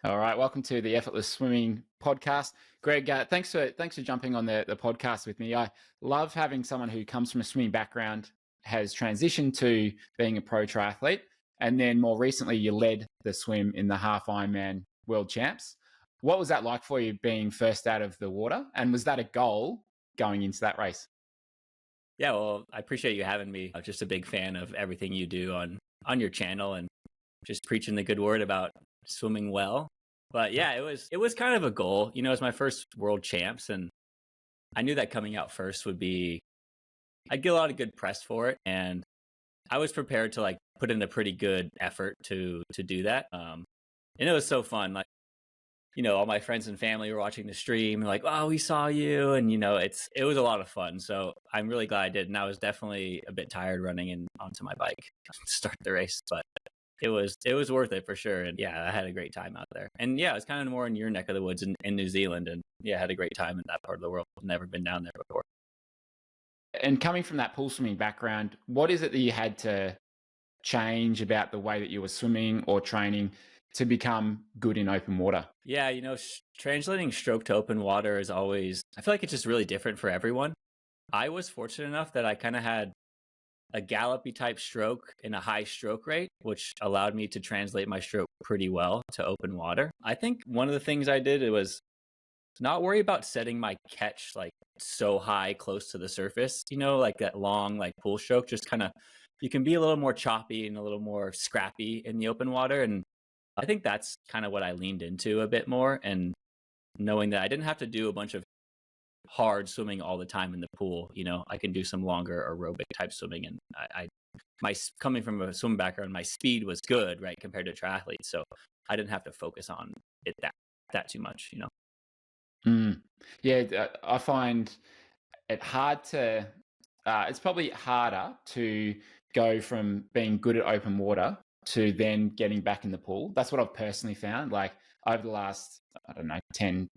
All right, welcome to the Effortless Swimming podcast. Greg, thanks for jumping on the podcast with me. I love having someone who comes from a swimming background, has transitioned to being a pro triathlete, and then more recently you led the swim in the half Ironman World Champs. What was that like for you being first out of the water, and was that a goal going into that race? Yeah, well, I appreciate you having me. I'm just a big fan of everything you do on your channel and just preaching the good word about swimming well. But yeah, it was kind of a goal. You know, it's my first world champs, and I knew that coming out first would be I'd get a lot of good press for it, and I was prepared to like put in a pretty good effort to do that. And it was so fun. Like, all my friends and family were watching the stream, like, "Oh, we saw you," and it was a lot of fun. So I'm really glad I did, and I was definitely a bit tired running in onto my bike to start the race, but it was worth it for sure. And yeah, I had a great time out there. And yeah, it's kind of more in your neck of the woods in New Zealand, and yeah, I had a great time in that part of the world. Never been down there before. And coming from that pool swimming background, what is it that you had to change about the way that you were swimming or training to become good in open water? Yeah, translating stroke to open water is always, I feel like it's just really different for everyone. I was fortunate enough that I kind of had a gallopy type stroke and a high stroke rate, which allowed me to translate my stroke pretty well to open water. I think one of the things I did, it was not worry about setting my catch like so high close to the surface, like that long like pool stroke. Just kind of, you can be a little more choppy and a little more scrappy in the open water. And I think that's kind of what I leaned into a bit more, and knowing that I didn't have to do a bunch of hard swimming all the time in the pool. I can do some longer aerobic type swimming, and coming from a swim background, my speed was good, right, compared to triathletes. So I didn't have to focus on it that too much. Mm. Yeah, I find it hard to, it's probably harder to go from being good at open water to then getting back in the pool. That's what I've personally found. Like over the last, I don't know, 10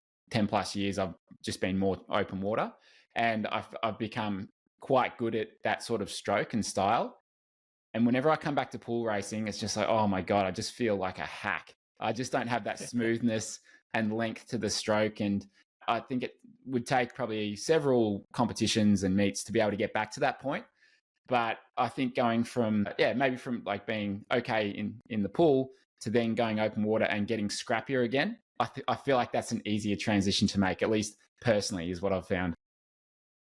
plus years, I've just been more open water, and I've become quite good at that sort of stroke and style. And whenever I come back to pool racing, it's just like, oh my God, I just feel like a hack. I just don't have that smoothness and length to the stroke. And I think it would take probably several competitions and meets to be able to get back to that point. But I think going from, yeah, maybe from like being okay in the pool to then going open water and getting scrappier again, I feel like that's an easier transition to make, at least personally, is what I've found.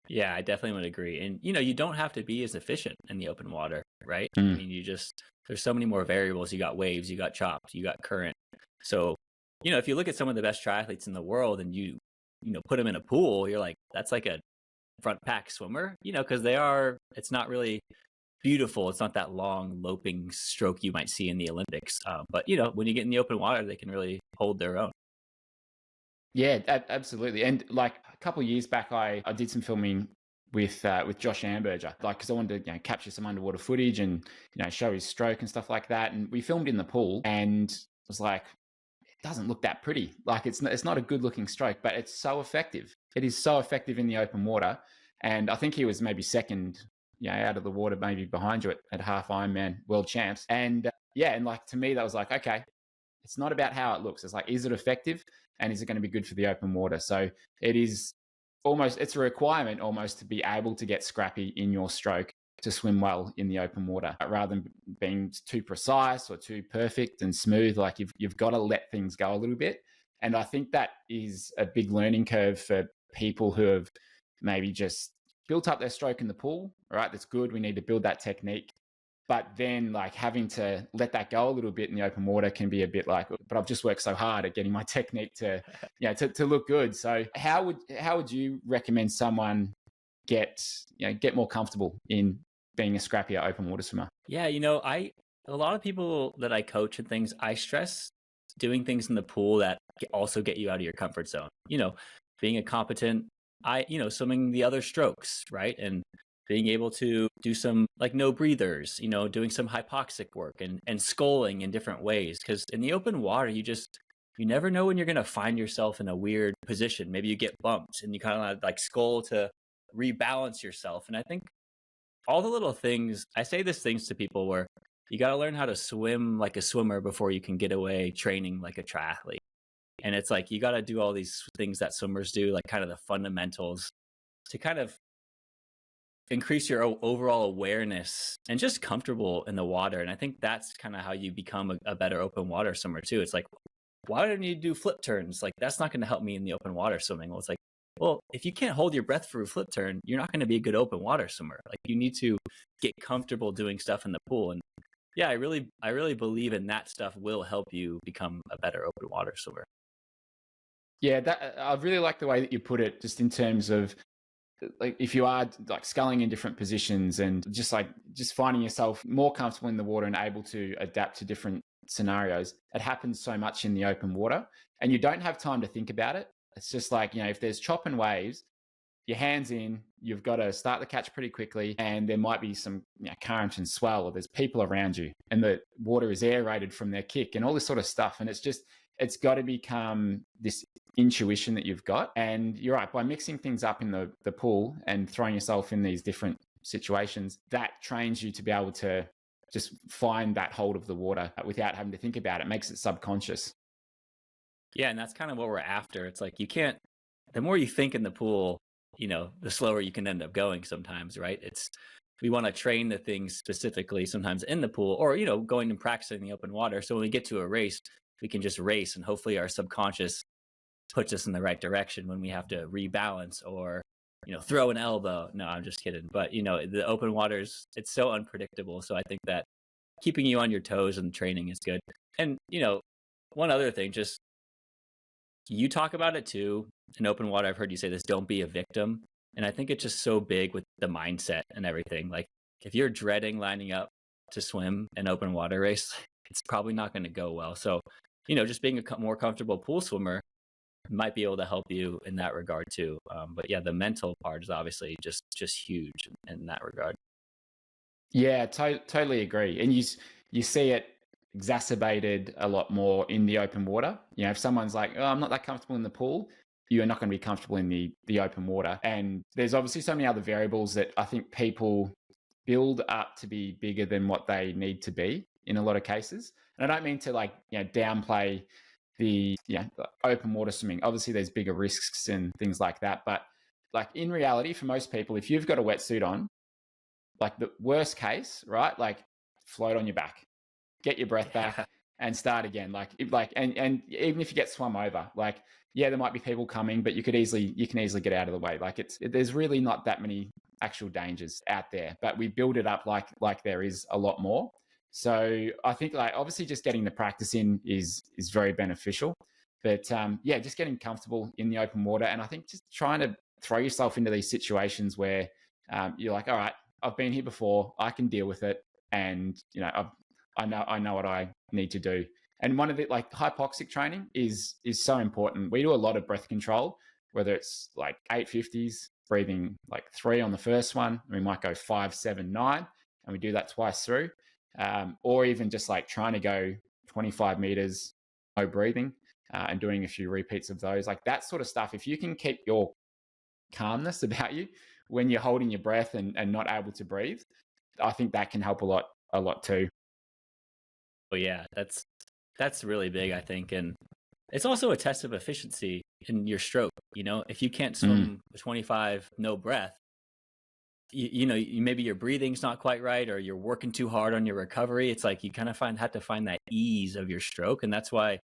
Yeah, I definitely would agree. And you don't have to be as efficient in the open water, right? I Mm. mean, there's so many more variables. You got waves, you got chopped, you got current. So, if you look at some of the best triathletes in the world and you put them in a pool, you're like, that's like a front pack swimmer, because it's not really beautiful. It's not that long loping stroke you might see in the Olympics. But when you get in the open water, they can really hold their own. Yeah, absolutely. And like a couple of years back, I did some filming with Josh Amberger, like because I wanted to capture some underwater footage and show his stroke and stuff like that. And we filmed in the pool, and it was like, it doesn't look that pretty. Like it's not a good looking stroke, but it's so effective. It is so effective in the open water. And I think he was maybe second, out of the water, maybe behind you at half Ironman World Champs. And yeah, and like to me, that was like, okay, it's not about how it looks. It's like, is it effective? And is it going to be good for the open water? So it's a requirement almost to be able to get scrappy in your stroke to swim well in the open water, rather than being too precise or too perfect and smooth. Like you've got to let things go a little bit. And I think that is a big learning curve for people who have maybe just built up their stroke in the pool. All right, that's good. We need to build that technique. But then like having to let that go a little bit in the open water can be a bit like, but I've just worked so hard at getting my technique to look good. So how would you recommend someone get more comfortable in being a scrappier open water swimmer? Yeah, a lot of people that I coach and things, I stress doing things in the pool that also get you out of your comfort zone. Being a competent, swimming the other strokes, right? And being able to do some like no breathers, doing some hypoxic work and sculling in different ways. Because in the open water, you never know when you're going to find yourself in a weird position. Maybe you get bumped and you kind of like skull to rebalance yourself. And I think all the little things, I say these things to people where you got to learn how to swim like a swimmer before you can get away training like a triathlete. And it's like, you got to do all these things that swimmers do, like kind of the fundamentals to kind of increase your overall awareness and just comfortable in the water. And I think that's kind of how you become a better open water swimmer too. It's like, why do I need to do flip turns? Like, that's not going to help me in the open water swimming. Well, it's like, well, if you can't hold your breath for a flip turn, you're not going to be a good open water swimmer. Like, you need to get comfortable doing stuff in the pool. And yeah, I really believe in that stuff will help you become a better open water swimmer. Yeah, that I really like the way that you put it, just in terms of like if you are like sculling in different positions and just finding yourself more comfortable in the water and able to adapt to different scenarios. It happens so much in the open water and you don't have time to think about it. It's just like, if there's chop and waves, your hands in, you've got to start the catch pretty quickly, and there might be some current and swell, or there's people around you and the water is aerated from their kick and all this sort of stuff. And it's got to become this intuition that you've got. And you're right, by mixing things up in the pool and throwing yourself in these different situations, that trains you to be able to just find that hold of the water without having to think about it. It makes it subconscious. Yeah, and that's kind of what we're after. It's like, the more you think in the pool, the slower you can end up going sometimes, right? We want to train the things specifically sometimes in the pool, or, going and practicing the open water. So when we get to a race, we can just race, and hopefully our subconscious puts us in the right direction when we have to rebalance or, throw an elbow. No, I'm just kidding. But, the open waters, it's so unpredictable. So I think that keeping you on your toes and training is good. And, one other thing, just you talk about it too in open water. I've heard you say this, don't be a victim. And I think it's just so big with the mindset and everything. Like, if you're dreading lining up to swim an open water race, it's probably not going to go well. So, just being a more comfortable pool swimmer might be able to help you in that regard too. But yeah, the mental part is obviously just huge in that regard. Yeah, totally agree. And you see it exacerbated a lot more in the open water. If someone's like, "Oh, I'm not that comfortable in the pool," you're not going to be comfortable in the open water. And there's obviously so many other variables that I think people build up to be bigger than what they need to be in a lot of cases. And I don't mean to downplay the open water swimming. Obviously, there's bigger risks and things like that. But like in reality, for most people, if you've got a wetsuit on, like the worst case, right? Like float on your back, get your breath back and start again. And even if you get swum over, there might be people coming, but you can easily get out of the way. There's really not that many actual dangers out there, but we build it up like there is a lot more. So I think obviously just getting the practice in is very beneficial, but just getting comfortable in the open water. And I think just trying to throw yourself into these situations where you're like, all right, I've been here before, I can deal with it. And, I know what I need to do. And one of the hypoxic training is so important. We do a lot of breath control, whether it's 850s, breathing 3 on the first one. We might go 5, 7, 9, and we do that twice through. Or even just trying to go 25 meters, no breathing, and doing a few repeats of those, that sort of stuff. If you can keep your calmness about you when you're holding your breath and not able to breathe, I think that can help a lot too. Oh yeah, that's really big, I think. And it's also a test of efficiency in your stroke. If you can't swim 25, no breath, maybe your breathing's not quite right, or you're working too hard on your recovery. It's like you kind of have to find that ease of your stroke. And that's why,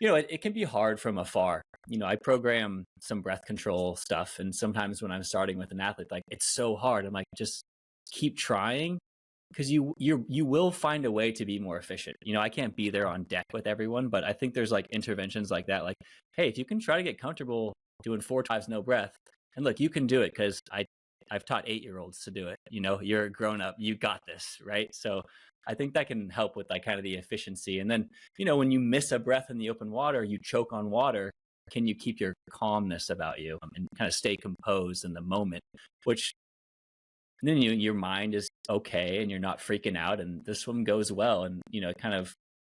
it can be hard from afar. I program some breath control stuff. And sometimes when I'm starting with an athlete, it's so hard. I'm like, just keep trying, because you will find a way to be more efficient. I can't be there on deck with everyone, but I think there's interventions like that. Hey, if you can try to get comfortable doing 4 times no breath, and look, you can do it, because I've taught 8-year-olds to do it. You're a grown up, you got this, right? So I think that can help with kind of the efficiency. And then, when you miss a breath in the open water, you choke on water. Can you keep your calmness about you and kind of stay composed in the moment, which then your mind is okay and you're not freaking out, and the swim goes well. And, kind of,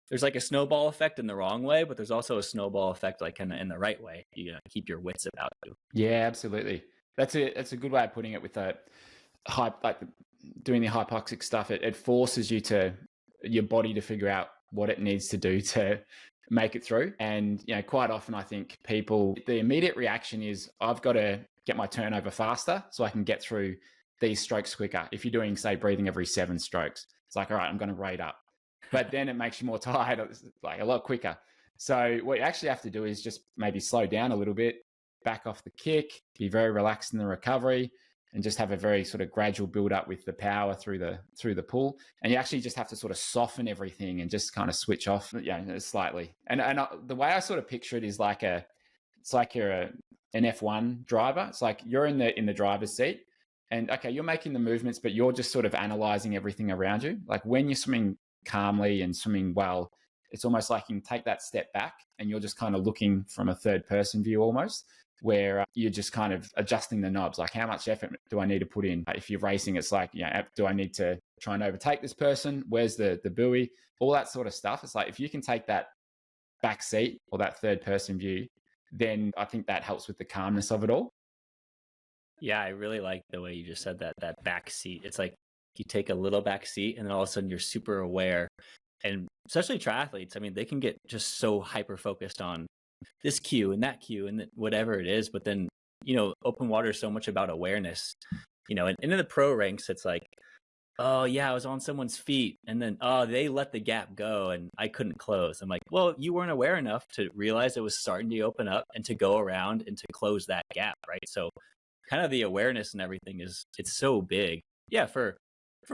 there's a snowball effect in the wrong way, but there's also a snowball effect kind of in the right way. You keep your wits about you. Yeah, absolutely. That's a good way of putting it. With that doing the hypoxic stuff, it forces your body to figure out what it needs to do to make it through. And, quite often I think people, the immediate reaction is, I've got to get my turnover faster so I can get through these strokes quicker. If you're doing, say, breathing every 7 strokes, it's like, all right, I'm going to rate up. But then it makes you more tired, like a lot quicker. So what you actually have to do is just maybe slow down a little bit, back off the kick, be very relaxed in the recovery, and just have a very sort of gradual build up with the power through the pull. And you actually just have to sort of soften everything and just kind of switch off, slightly. And the way I sort of picture it is it's like you're an F1 driver. It's like you're in the driver's seat, and okay, you're making the movements, but you're just sort of analyzing everything around you. Like when you're swimming calmly and swimming well, it's almost like you can take that step back and you're just kind of looking from a third person view almost, where you're just kind of adjusting the knobs. Like, how much effort do I need to put in? If you're racing, it's like, do I need to try and overtake this person? Where's the buoy? All that sort of stuff. It's like, if you can take that back seat or that third person view, then I think that helps with the calmness of it all. Yeah, I really like the way you just said that back seat. It's like you take a little back seat and then all of a sudden you're super aware. And especially triathletes, I mean, they can get just so hyper focused on this cue and that cue and whatever it is. But then, open water is so much about awareness, and in the pro ranks, it's like, oh yeah, I was on someone's feet and then, oh, they let the gap go and I couldn't close. I'm like, well, you weren't aware enough to realize it was starting to open up and to go around and to close that gap. Right. So kind of the awareness and everything it's so big. Yeah. For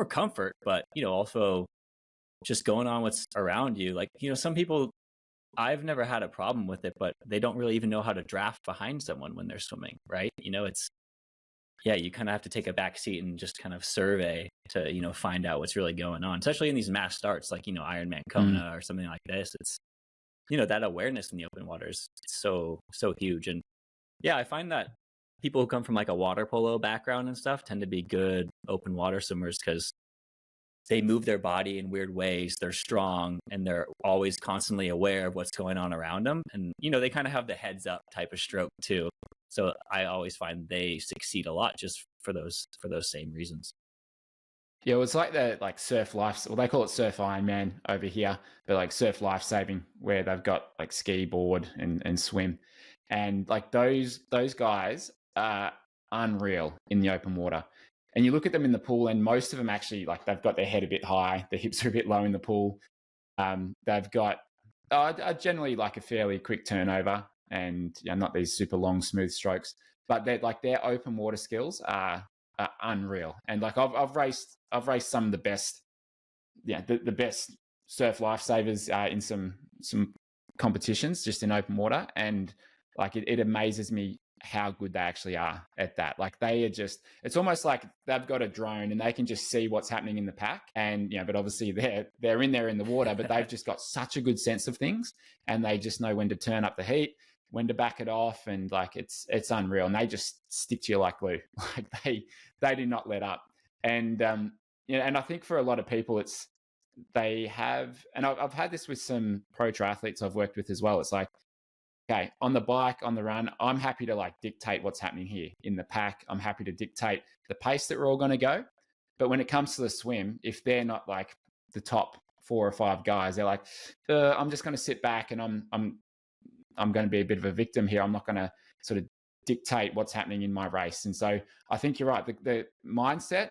comfort, but, also just going on what's around you. Like, some people, I've never had a problem with it, but they don't really even know how to draft behind someone when they're swimming, right? You kind of have to take a back seat and just kind of survey to, find out what's really going on, especially in these mass starts, like, Ironman Kona or something like this. It's, that awareness in the open water is so huge. And yeah, I find that people who come from like a water polo background and stuff tend to be good open water swimmers because they move their body in weird ways. They're strong and they're always constantly aware of what's going on around them. And, they kind of have the heads up type of stroke too. So I always find they succeed a lot just for those same reasons. Yeah, well, it's like the surf life. Well, they call it surf Ironman over here, but like surf life saving, where they've got like ski, board, and swim, and like those guys are unreal in the open water. And you look at them in the pool, and most of them actually, like, they've got their head a bit high, their hips are a bit low in the pool. They've got generally like a fairly quick turnover, and not these super long, smooth strokes. But their open water skills are unreal. And like I've raced some of the best, the best surf lifesavers in some competitions just in open water, and like it amazes me how good they actually are at that. Like they are just, it's almost like they've got a drone and they can just see what's happening in the pack. And, but obviously they're in there in the water, but they've just got such a good sense of things, and they just know when to turn up the heat, when to back it off. And like, it's unreal. And they just stick to you like glue. Like they do not let up. And, and I think for a lot of people, they have, and I've had this with some pro triathletes I've worked with as well. It's like, okay, on the bike, on the run, I'm happy to like dictate what's happening here in the pack. I'm happy to dictate the pace that we're all going to go. But when it comes to the swim, if they're not like the top 4 or 5 guys, they're like, I'm just going to sit back and I'm going to be a bit of a victim here. I'm not going to sort of dictate what's happening in my race. And so I think you're right. The mindset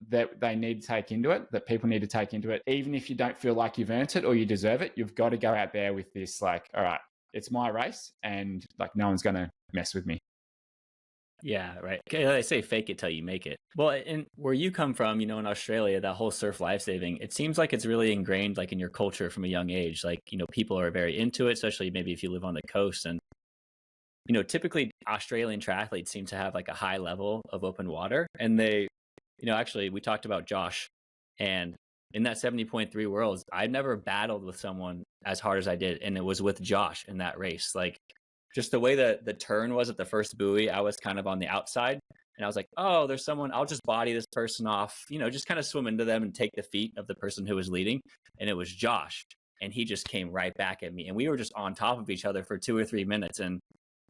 that they need to take into it, that people need to take into it, even if you don't feel like you've earned it or you deserve it, you've got to go out there with this like, all right, it's my race, and like no one's going to mess with me. Yeah, right. They say fake it till you make it. Well, and where you come from, in Australia, that whole surf lifesaving, it seems like it's really ingrained like in your culture from a young age. Like, people are very into it, especially maybe if you live on the coast. And, typically Australian triathletes seem to have like a high level of open water. And they, actually we talked about Josh, and in that 70.3 worlds, I've never battled with someone as hard as I did. And it was with Josh in that race. Like just the way that the turn was at the first buoy, I was kind of on the outside and I was like, oh, there's someone, I'll just body this person off, just kind of swim into them and take the feet of the person who was leading. And it was Josh. And he just came right back at me. And we were just on top of each other for 2 or 3 minutes. And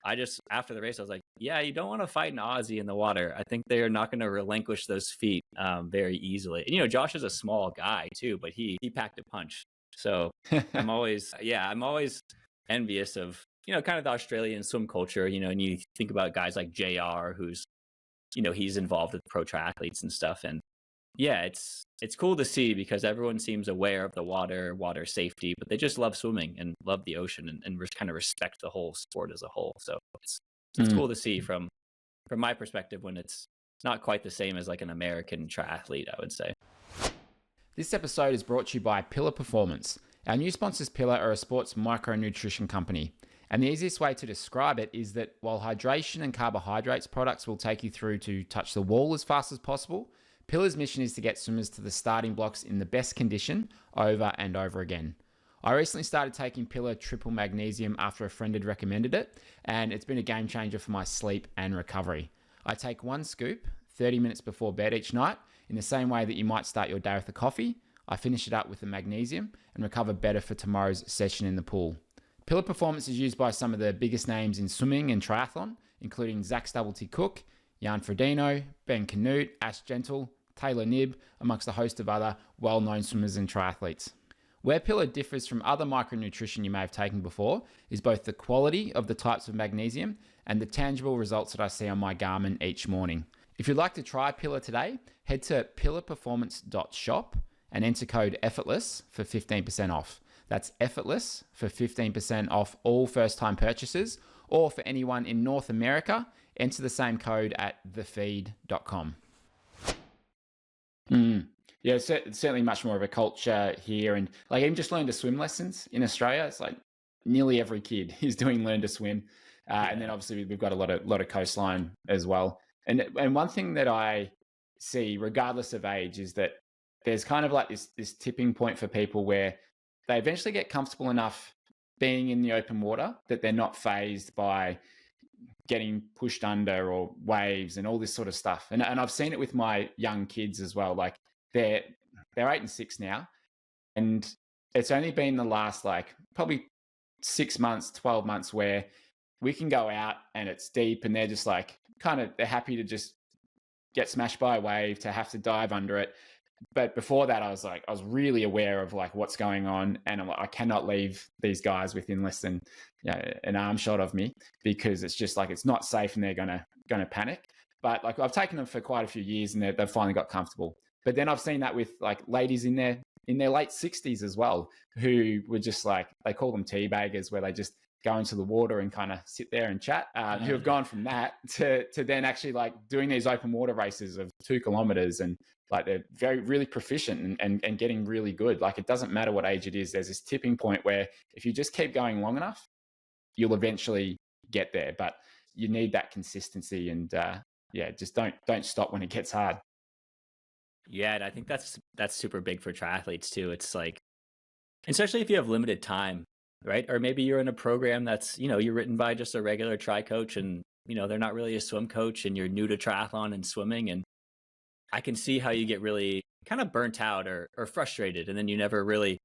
I just, after the race, I was like, yeah, you don't want to fight an Aussie in the water. I think they are not going to relinquish those feet very easily. And, Josh is a small guy too, but he packed a punch. So I'm always envious of, kind of the Australian swim culture, and you think about guys like JR, who's, he's involved with pro triathletes and stuff. And yeah, it's cool to see because everyone seems aware of the water safety, but they just love swimming and love the ocean and kind of respect the whole sport as a whole. So it's cool to see from my perspective when it's not quite the same as like an American triathlete, I would say. This episode is brought to you by Pillar Performance. Our new sponsors, Pillar, are a sports micronutrition company. And the easiest way to describe it is that while hydration and carbohydrates products will take you through to touch the wall as fast as possible, Pillar's mission is to get swimmers to the starting blocks in the best condition over and over again. I recently started taking Pillar Triple Magnesium after a friend had recommended it, and it's been a game changer for my sleep and recovery. I take one scoop 30 minutes before bed each night. In the same way that you might start your day with a coffee, I finish it up with the magnesium and recover better for tomorrow's session in the pool. Pillar Performance is used by some of the biggest names in swimming and triathlon, including Zach Stubblety Cook, Jan Frodeno, Ben Canute, Ash Gentle, Taylor Nibb, amongst a host of other well-known swimmers and triathletes. Where Pillar differs from other micronutrition you may have taken before is both the quality of the types of magnesium and the tangible results that I see on my Garmin each morning. If you'd like to try Pillar today, head to pillarperformance.shop and enter code EFFORTLESS for 15% off. That's effortless for 15% off all first-time purchases, or for anyone in North America, enter the same code at thefeed.com. Yeah, it's certainly much more of a culture here, and like even just learn to swim lessons in Australia, it's like nearly every kid is doing learn to swim, and then obviously we've got a lot of coastline as well. And one thing that I see, regardless of age, is that there's kind of like this tipping point for people where they eventually get comfortable enough being in the open water that they're not fazed by getting pushed under or waves and all this sort of stuff. And I've seen it with my young kids as well. Like they're 8 and 6 now, and it's only been the last like probably 6 months, 12 months where we can go out and it's deep and they're just like they're happy to just get smashed by a wave, to have to dive under it. But before that, I was really aware of like what's going on, and I'm like, I cannot leave these guys within less than an arm shot of me, because it's just like it's not safe and they're gonna panic. But like I've taken them for quite a few years and they've finally got comfortable. But then I've seen that with like ladies in their late 60s as well, who were just like, they call them teabaggers, where they just go into the water and kind of sit there and chat, who have gone from that to then actually like doing these open water races of 2 kilometers, and like they're really proficient and getting really good. Like it doesn't matter what age it is, there's this tipping point where if you just keep going long enough, you'll eventually get there. But you need that consistency, and just don't stop when it gets hard. Yeah, and I think that's super big for triathletes too. It's like, especially if you have limited time, right? Or maybe you're in a program that's, you're written by just a regular tri coach, and, they're not really a swim coach, and you're new to triathlon and swimming. And I can see how you get really kind of burnt out or frustrated, and then you never really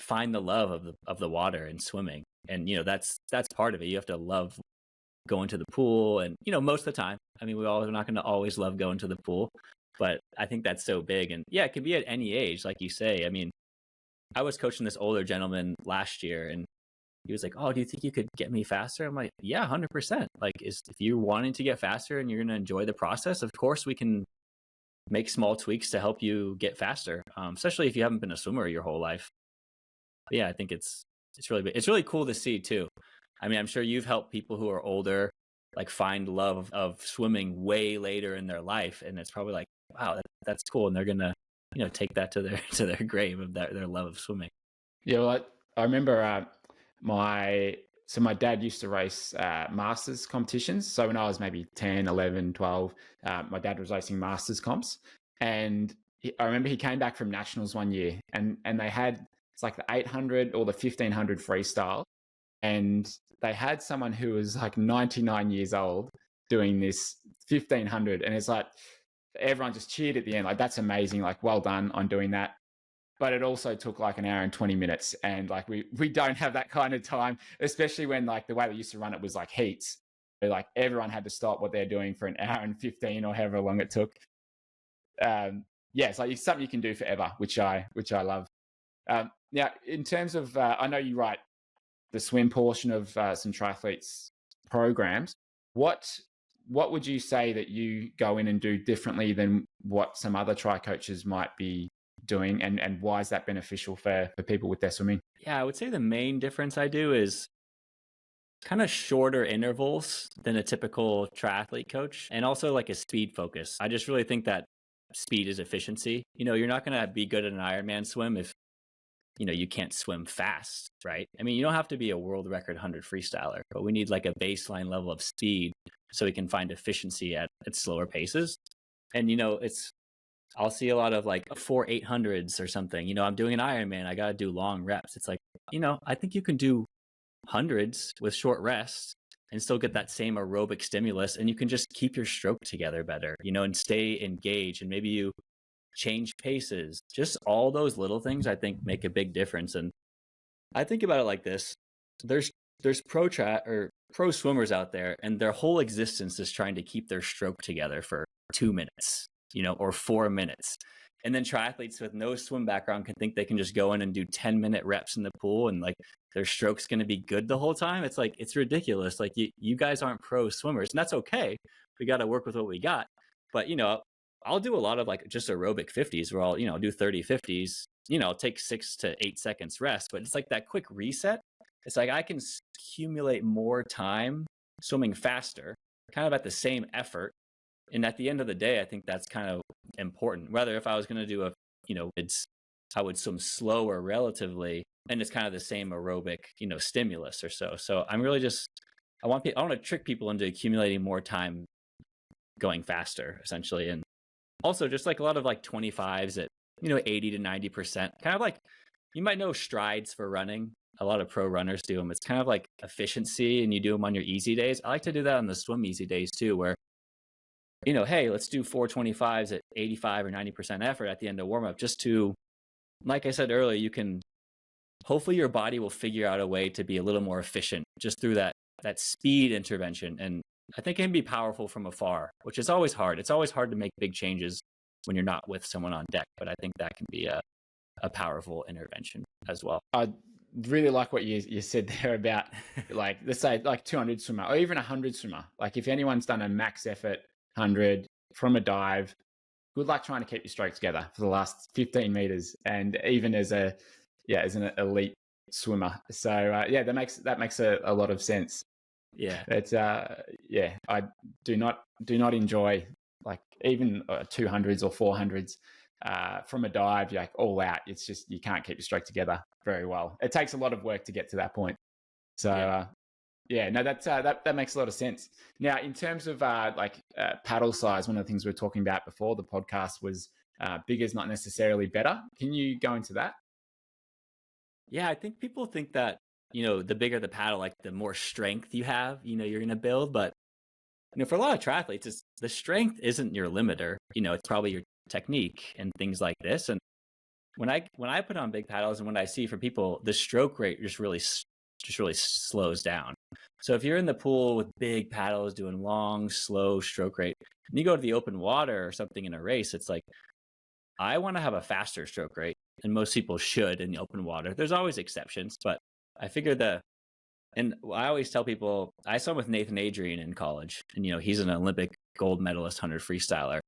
find the love of the water and swimming. And, that's part of it. You have to love going to the pool, and, most of the time, I mean, we're not going to always love going to the pool, but I think that's so big. And yeah, it can be at any age, like you say. I mean, I was coaching this older gentleman last year, and he was like, "Oh, do you think you could get me faster?" I'm like, "Yeah, 100%. Like, if you're wanting to get faster and you're going to enjoy the process, of course we can make small tweaks to help you get faster, especially if you haven't been a swimmer your whole life." But yeah, I think it's really big. It's really cool to see too. I mean, I'm sure you've helped people who are older like find love of swimming way later in their life, and it's probably like, wow, that's cool, and they're gonna take that to their grave of their love of swimming. Yeah, well, I remember my dad used to race masters competitions. So when I was maybe 10, 11, 12, my dad was racing masters comps, and I remember he came back from nationals one year, and they had, it's like the 800 or the 1500 freestyle, and they had someone who was like 99 years old doing this 1500, and it's like everyone just cheered at the end, like, that's amazing, like, well done on doing that. But it also took like an hour and 20 minutes, and like we don't have that kind of time, especially when like the way they used to run it was like heats. So, like everyone had to stop what they're doing for an hour and 15 or however long it took. It's like it's something you can do forever, which I love. Now, in terms of, I know you write the swim portion of some triathletes programs. What would you say that you go in and do differently than what some other tri coaches might be doing, and why is that beneficial for people with their swimming? Yeah, I would say the main difference I do is kind of shorter intervals than a typical triathlete coach, and also like a speed focus. I just really think that speed is efficiency. You're not going to be good at an Ironman swim if you can't swim fast, right? I mean, you don't have to be a world record 100 freestyler, but we need like a baseline level of speed so we can find efficiency at slower paces. And I'll see a lot of like 4 800s or something. I'm doing an Ironman, I got to do long reps. It's like, I think you can do hundreds with short rest and still get that same aerobic stimulus, and you can just keep your stroke together better, and stay engaged, and maybe you change paces. Just all those little things I think make a big difference. And I think about it like this: there's pro swimmers out there, and their whole existence is trying to keep their stroke together for 2 minutes, or 4 minutes. And then triathletes with no swim background can think they can just go in and do 10-minute reps in the pool and like their stroke's going to be good the whole time. It's like, it's ridiculous. Like you guys aren't pro swimmers, and that's okay. We got to work with what we got. But, I'll do a lot of like just aerobic 50s where I'll, do 30 50s, take 6 to 8 seconds rest. But it's like that quick reset. It's like I can accumulate more time swimming faster, kind of at the same effort. And at the end of the day, I think that's kind of important. Whether if I was going to do I would swim slower relatively, and it's kind of the same aerobic, stimulus or so. So I'm really I want to trick people into accumulating more time going faster, essentially. And also just like a lot of like 25s at, 80 to 90%, kind of like, you might know strides for running. A lot of pro runners do them. It's kind of like efficiency, and you do them on your easy days. I like to do that on the swim easy days too, where hey, let's do 425s at 85 or 90% effort at the end of warm up, just to, like I said earlier, hopefully your body will figure out a way to be a little more efficient just through that speed intervention. And I think it can be powerful from afar, which is always hard. It's always hard to make big changes when you're not with someone on deck, but I think that can be a powerful intervention as well. I really like what you said there about like, let's say like 200 swimmer or even 100 swimmer. Like if anyone's done a max effort 100 from a dive, good luck trying to keep your stroke together for the last 15 meters, and even as an elite swimmer. So that makes a lot of sense. Yeah, it's I do not enjoy like even 200s or 400s from a dive, like all out. It's just, you can't keep your stroke together very well. It takes a lot of work to get to that point. So that makes a lot of sense. Now, in terms of paddle size, one of the things we were talking about before the podcast was bigger is not necessarily better. Can you go into that? Yeah, I think people think that, the bigger the paddle, like the more strength you have, you're going to build. But, for a lot of triathletes, the strength isn't your limiter. It's probably your technique and things like this. And when I put on big paddles, and when I see for people, the stroke rate just really slows down. So if you're in the pool with big paddles doing long, slow stroke rate, and you go to the open water or something in a race, it's like, I want to have a faster stroke rate, and most people should in the open water. There's always exceptions, but I figure and I always tell people, I swam with Nathan Adrian in college, and he's an Olympic gold medalist 100 freestyler,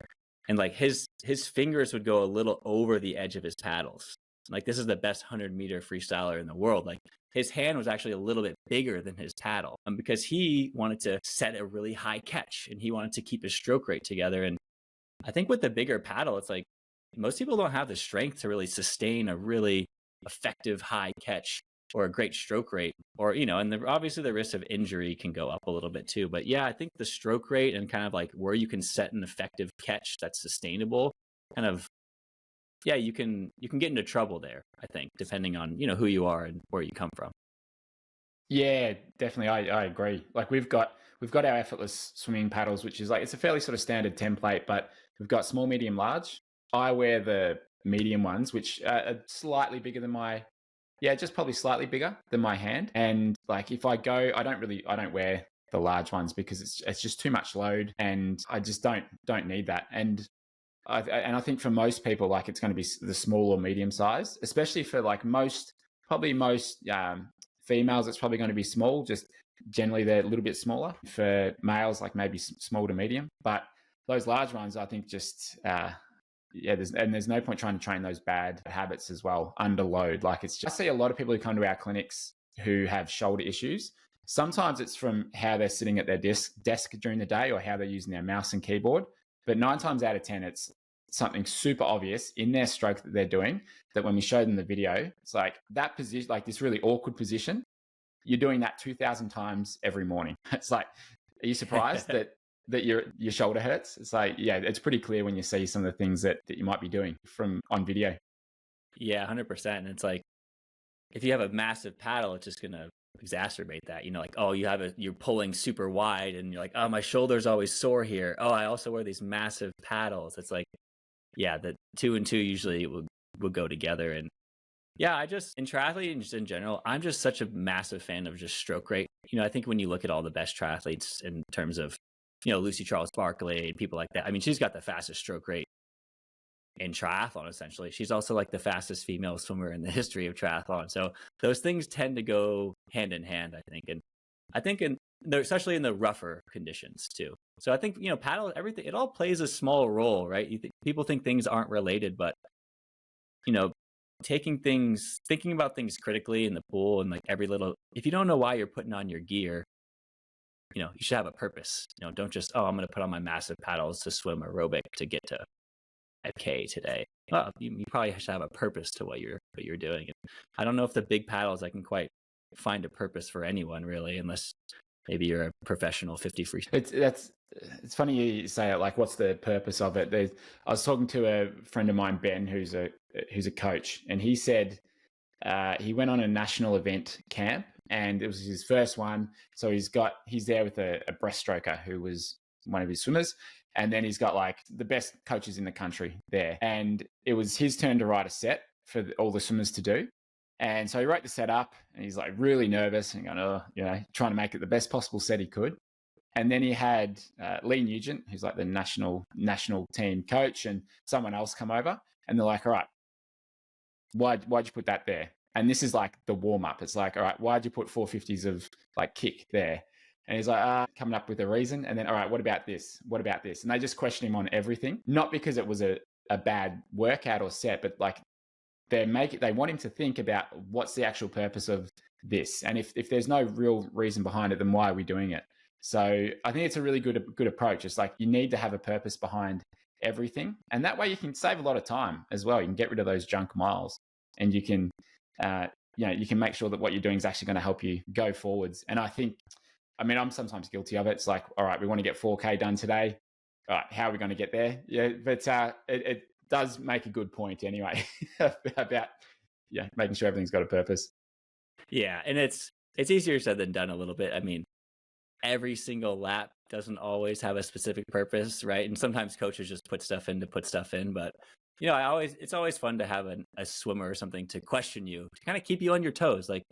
and like his fingers would go a little over the edge of his paddles. Like, this is the best 100-meter freestyler in the world. Like, his hand was actually a little bit bigger than his paddle, because he wanted to set a really high catch, and he wanted to keep his stroke rate together. And I think with the bigger paddle, it's like most people don't have the strength to really sustain a really effective high catch or a great stroke rate, or, and obviously the risk of injury can go up a little bit too. But yeah, I think the stroke rate and kind of like where you can set an effective catch that's sustainable, kind of, yeah, you can get into trouble there, I think, depending on, who you are and where you come from. Yeah, definitely. I agree. Like we've got our effortless swimming paddles, which is like, it's a fairly sort of standard template, but we've got small, medium, large. I wear the medium ones, which are slightly bigger than just probably slightly bigger than my hand. And like, if I go, I don't wear the large ones because it's just too much load, and I just don't need that. And And I think for most people, like it's going to be the small or medium size, especially for like probably most females, it's probably going to be small. Just generally, they're a little bit smaller. For males, like maybe small to medium. But those large ones, I think just there's no point trying to train those bad habits as well under load. Like it's just, I see a lot of people who come to our clinics who have shoulder issues. Sometimes it's from how they're sitting at their desk during the day or how they're using their mouse and keyboard. But 9 times out of 10, it's something super obvious in their stroke that they're doing, that when we show them the video, it's like that position, like this really awkward position, you're doing that 2,000 times every morning. It's like, are you surprised that your shoulder hurts? It's like, yeah, it's pretty clear when you see some of the things that you might be doing on video. Yeah, 100%. And it's like, if you have a massive paddle, it's just going to exacerbate that. Like, oh, you're pulling super wide and you're like, oh, my shoulder's always sore here. Oh, I also wear these massive paddles. It's like, yeah, the 2 and 2 usually would go together. And yeah, in triathlete and just in general, I'm just such a massive fan of just stroke rate. I think when you look at all the best triathletes in terms of, Lucy Charles Barkley and people like that, I mean, she's got the fastest stroke rate in triathlon, essentially. She's also like the fastest female swimmer in the history of triathlon. So those things tend to go hand in hand, I think. And I think especially in the rougher conditions too. So I think, paddle, everything, it all plays a small role, right? People think things aren't related, but, thinking about things critically in the pool and like if you don't know why you're putting on your gear, you should have a purpose. Don't just, oh, I'm going to put on my massive paddles to swim aerobic to get to 5K today. Well, you probably should have a purpose to what you're doing. And I don't know if the big paddles, I can quite find a purpose for anyone really, unless maybe you're a professional 50 free. It's funny you say it. Like, what's the purpose of it? I was talking to a friend of mine, Ben, who's a coach, and he said he went on a national event camp, and it was his first one. So he's there with a breaststroker who was one of his swimmers. And then he's got like the best coaches in the country there. And it was his turn to write a set for all the swimmers to do. And so he wrote the set up and he's like really nervous and going, trying to make it the best possible set he could. And then he had Lee Nugent, who's like the national team coach, and someone else come over. And they're like, all right, why'd you put that there? And this is like the warm up. It's like, all right, why'd you put 450s of like kick there? And he's like, coming up with a reason. And then, all right, what about this? What about this? And they just question him on everything, not because it was a bad workout or set, but like they want him to think about what's the actual purpose of this. And if there's no real reason behind it, then why are we doing it? So I think it's a really good approach. It's like you need to have a purpose behind everything. And that way you can save a lot of time as well. You can get rid of those junk miles and you can, you can make sure that what you're doing is actually going to help you go forwards. And I mean, I'm sometimes guilty of it. It's like, all right, we want to get 4K done today. All right, how are we going to get there? Yeah, but it does make a good point anyway about making sure everything's got a purpose. Yeah, and it's easier said than done a little bit. I mean, every single lap doesn't always have a specific purpose, right? And sometimes coaches just put stuff in to put stuff in. But it's always fun to have a swimmer or something to question you, to kind of keep you on your toes. Like,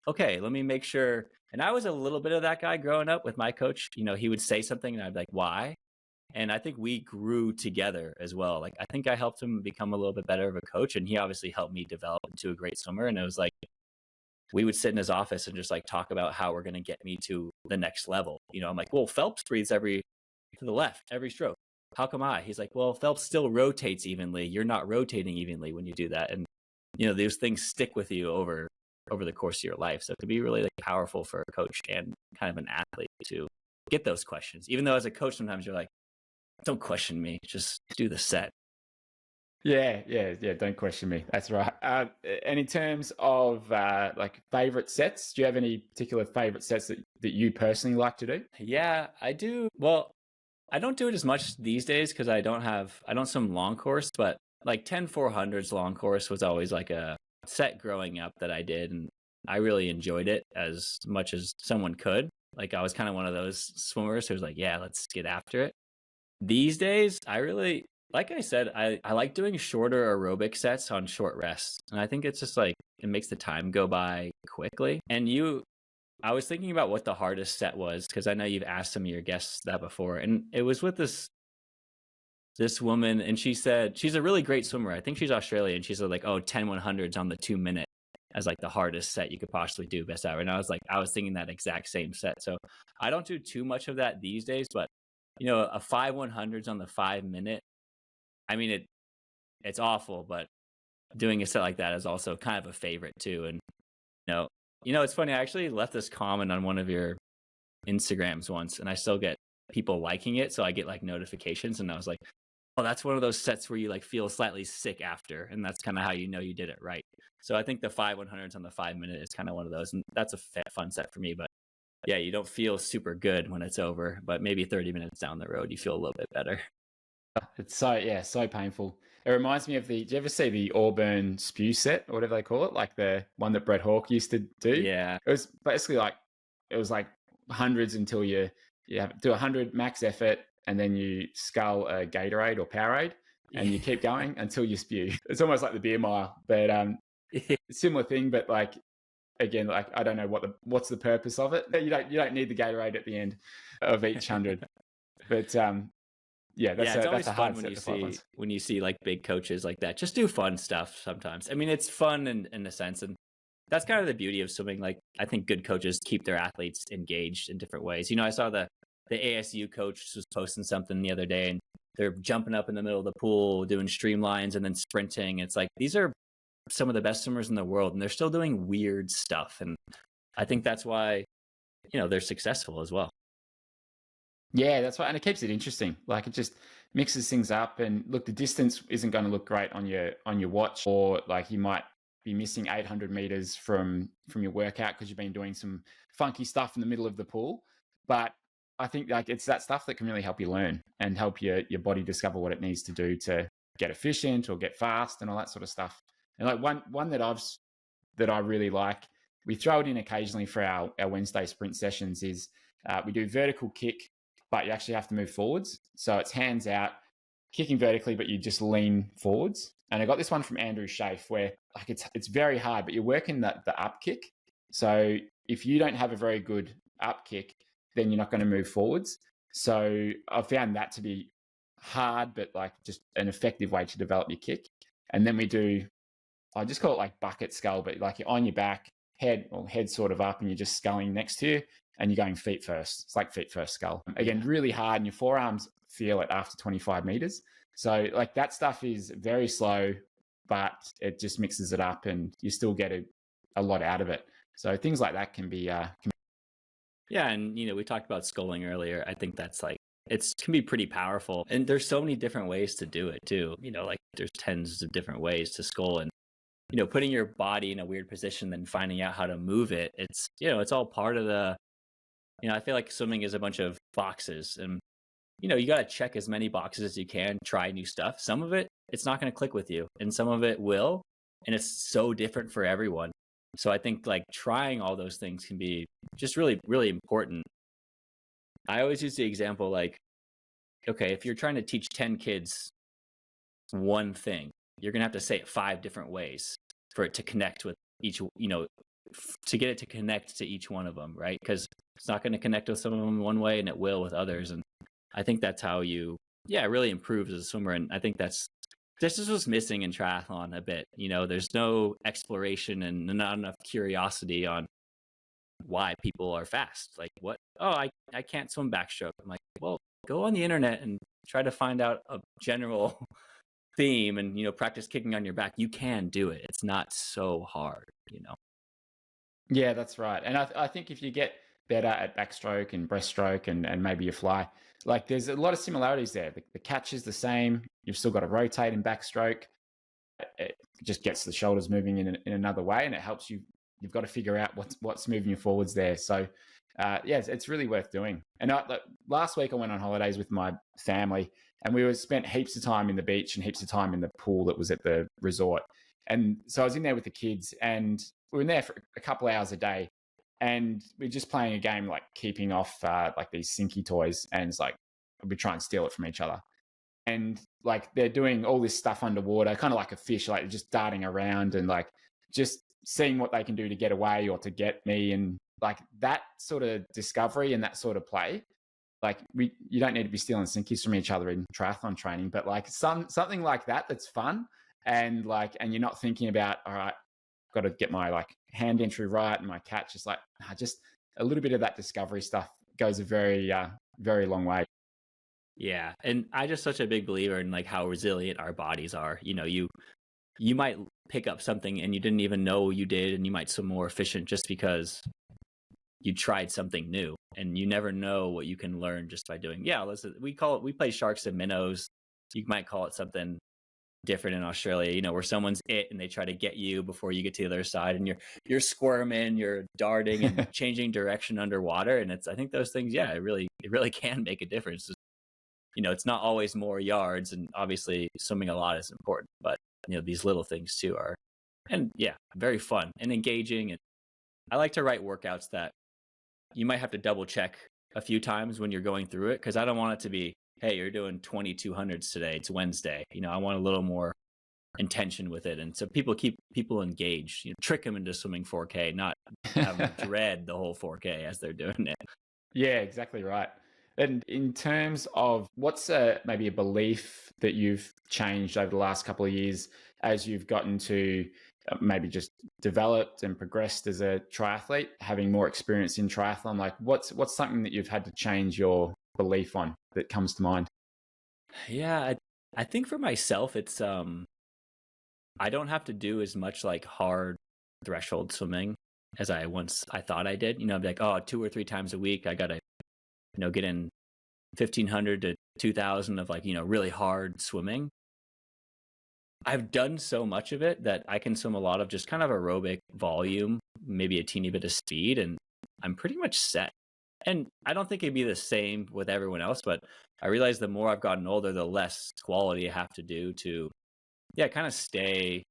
okay, let me make sure. And I was a little bit of that guy growing up with my coach. He would say something and I'd be like, why? And I think we grew together as well. Like, I think I helped him become a little bit better of a coach, and he obviously helped me develop into a great swimmer. And it was like, we would sit in his office and just like talk about how we're going to get me to the next level. I'm like, well, Phelps breathes to the left, every stroke. How come I? He's like, well, Phelps still rotates evenly. You're not rotating evenly when you do that. And, those things stick with you over the course of your life. So it could be really like powerful for a coach and kind of an athlete to get those questions. Even though as a coach, sometimes you're like, don't question me, just do the set. Yeah. Don't question me. That's right. And in terms of like favorite sets, do you have any particular favorite sets that you personally like to do? Yeah, I do. Well, I don't do it as much these days because I don't swim long course, but like 10-400s long course was always like a set growing up that I did, and I really enjoyed it as much as someone could. Like, I was kind of one of those swimmers who was like, yeah, let's get after it. These days, I really, like I said, I like doing shorter aerobic sets on short rests. And I think it's just like, it makes the time go by quickly. And I was thinking about what the hardest set was, because I know you've asked some of your guests that before. And it was with this this woman, and she said she's a really great swimmer. I think she's Australian. She said like, oh, 10 100s on the 2 minute as like the hardest set you could possibly do, best ever. And I was thinking that exact same set. So I don't do too much of that these days, but a 5 100s on the 5 minute. I mean, it's awful, but doing a set like that is also kind of a favorite too. And it's funny. I actually left this comment on one of your Instagrams once, and I still get people liking it, so I get like notifications, and I was like, oh, that's one of those sets where you like feel slightly sick after, and that's kind of how you know you did it right. So I think the 5 100s on the 5 minute is kind of one of those, and that's a fun set for me. But yeah, you don't feel super good when it's over, but maybe 30 minutes down the road, you feel a little bit better. It's so painful. It reminds me of do you ever see the Auburn spew set or whatever they call it? Like the one that Brett Hawke used to do? Yeah. It was basically like, hundreds until you do 100 max effort, and then you scull a Gatorade or Powerade, and you keep going until you spew. It's almost like the beer mile, but similar thing, but like, again, like, I don't know what's the purpose of it. You don't need the Gatorade at the end of each 100. But it's always fun when you see like big coaches like that just do fun stuff sometimes. I mean, it's fun in a sense, and that's kind of the beauty of swimming. Like, I think good coaches keep their athletes engaged in different ways. I saw the ASU coach was posting something the other day, and they're jumping up in the middle of the pool, doing streamlines and then sprinting. It's like, these are some of the best swimmers in the world, and they're still doing weird stuff. And I think that's why, they're successful as well. Yeah, that's right. And it keeps it interesting. Like, it just mixes things up. And look, the distance isn't going to look great on your watch, or like you might be missing 800 meters from your workout because you've been doing some funky stuff in the middle of the pool. But I think like it's that stuff that can really help you learn and help your body discover what it needs to do to get efficient or get fast and all that sort of stuff. And like one that I really like, we throw it in occasionally for our Wednesday sprint sessions, is we do vertical kick, but you actually have to move forwards. So it's hands out, kicking vertically, but you just lean forwards. And I got this one from Andrew Schaaf where like it's very hard, but you're working the up kick. So if you don't have a very good up kick, then you're not going to move forwards. So I found that to be hard, but like just an effective way to develop your kick. And then I just call it like bucket scull, but like you're on your back, head sort of up, and you're just sculling next to you, and you're going feet first. It's like feet first scull. Again, really hard, and your forearms feel it after 25 meters. So like that stuff is very slow, but it just mixes it up, and you still get a lot out of it. So things like that can be. Yeah, and we talked about sculling earlier. I think that's like can be pretty powerful, and there's so many different ways to do it too. Like there's tens of different ways to scull, and putting your body in a weird position, then finding out how to move it. It's it's all part of the. I feel like swimming is a bunch of boxes, and you got to check as many boxes as you can, try new stuff. Some of it, it's not going to click with you, and some of it will, and it's so different for everyone. So I think like trying all those things can be just really, really important. I always use the example like, okay, if you're trying to teach 10 kids one thing, you're going to have to say it 5 different ways for it to connect with each, to get it to connect to each one of them, right? Because it's not going to connect with some of them one way and it will with others. And I think that's how you, really improve as a swimmer. And I think this is what's missing in triathlon a bit. There's no exploration and not enough curiosity on why people are fast. Like, what? Oh, I can't swim backstroke. I'm like, well, go on the internet and try to find out a general theme and, practice kicking on your back. You can do it. It's not so hard, Yeah, that's right. And I think if you get better at backstroke and breaststroke and maybe you fly, like there's a lot of similarities there. The catch is the same. You've still got to rotate in backstroke. It just gets the shoulders moving in another way, and it helps you. You've got to figure out what's moving you forwards there. So, it's really worth doing. And last week I went on holidays with my family, and we spent heaps of time in the beach and heaps of time in the pool that was at the resort. And so I was in there with the kids, and we were in there for a couple hours a day. And we're just playing a game like keeping off like these sinky toys, and it's like we try and steal it from each other. And like they're doing all this stuff underwater, kind of like a fish, like just darting around and like just seeing what they can do to get away or to get me. And like that sort of discovery and that sort of play like you don't need to be stealing sinkies from each other in triathlon training, but like something like that that's fun, and you're not thinking about, all right, got to get my like hand entry right and my catch. Just like just a little bit of that discovery stuff goes a very long way. Yeah. And I just such a big believer in like how resilient our bodies are. You might pick up something and you didn't even know you did, and you might swim more efficient just because you tried something new, and you never know what you can learn just by doing. Yeah, we play sharks and minnows. You might call it something different in Australia, where someone's and they try to get you before you get to the other side, and you're squirming, you're darting and changing direction underwater. And I think those things, yeah, it really can make a difference. It's not always more yards, and obviously swimming a lot is important, but these little things too are, and yeah, very fun and engaging. And I like to write workouts that you might have to double check a few times when you're going through it, because I don't want it to be, hey, you're doing 2200s today, it's Wednesday. I want a little more intention with it, and so keep people engaged. Trick them into swimming 4K, not have them dread the whole 4K as they're doing it. Yeah, exactly right. And in terms of what's maybe a belief that you've changed over the last couple of years as you've gotten to maybe just developed and progressed as a triathlete, having more experience in triathlon, like what's something that you've had to change your belief on that comes to mind? Yeah, I think for myself, it's I don't have to do as much like hard threshold swimming as I thought I did. I'd be like, oh, 2 or 3 times a week I gotta get in 1500 to 2000 of like really hard swimming. I've done so much of it that I can swim a lot of just kind of aerobic volume, maybe a teeny bit of speed, and I'm pretty much set. And I don't think it'd be the same with everyone else, but I realize the more I've gotten older, the less quality I have to do to, yeah, kind of stay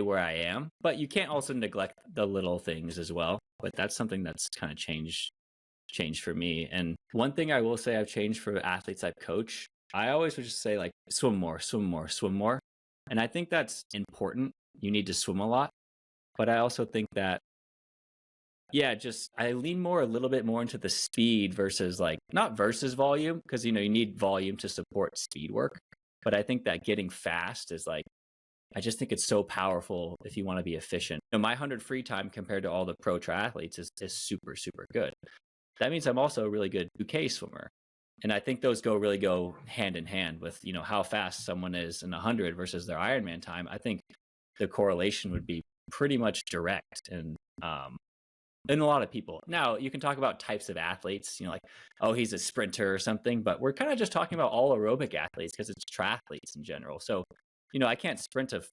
where I am. But you can't also neglect the little things as well. But that's something that's kind of changed for me. And one thing I will say I've changed for athletes I coach, I always would just say like swim more, swim more, swim more. And I think that's important. You need to swim a lot. But I also think that, yeah, just I lean a little bit more into the speed versus like, not versus volume, because, you need volume to support speed work. But I think that getting fast is like, I just think it's so powerful if you want to be efficient. My 100 free time compared to all the pro triathletes is super, super good. That means I'm also a really good 2K swimmer. And I think those really go hand in hand with, how fast someone is in 100 versus their Ironman time. I think the correlation would be pretty much direct. And a lot of people. Now, you can talk about types of athletes, like, oh, he's a sprinter or something, but we're kind of just talking about all aerobic athletes because it's triathletes in general. So, I can't sprint a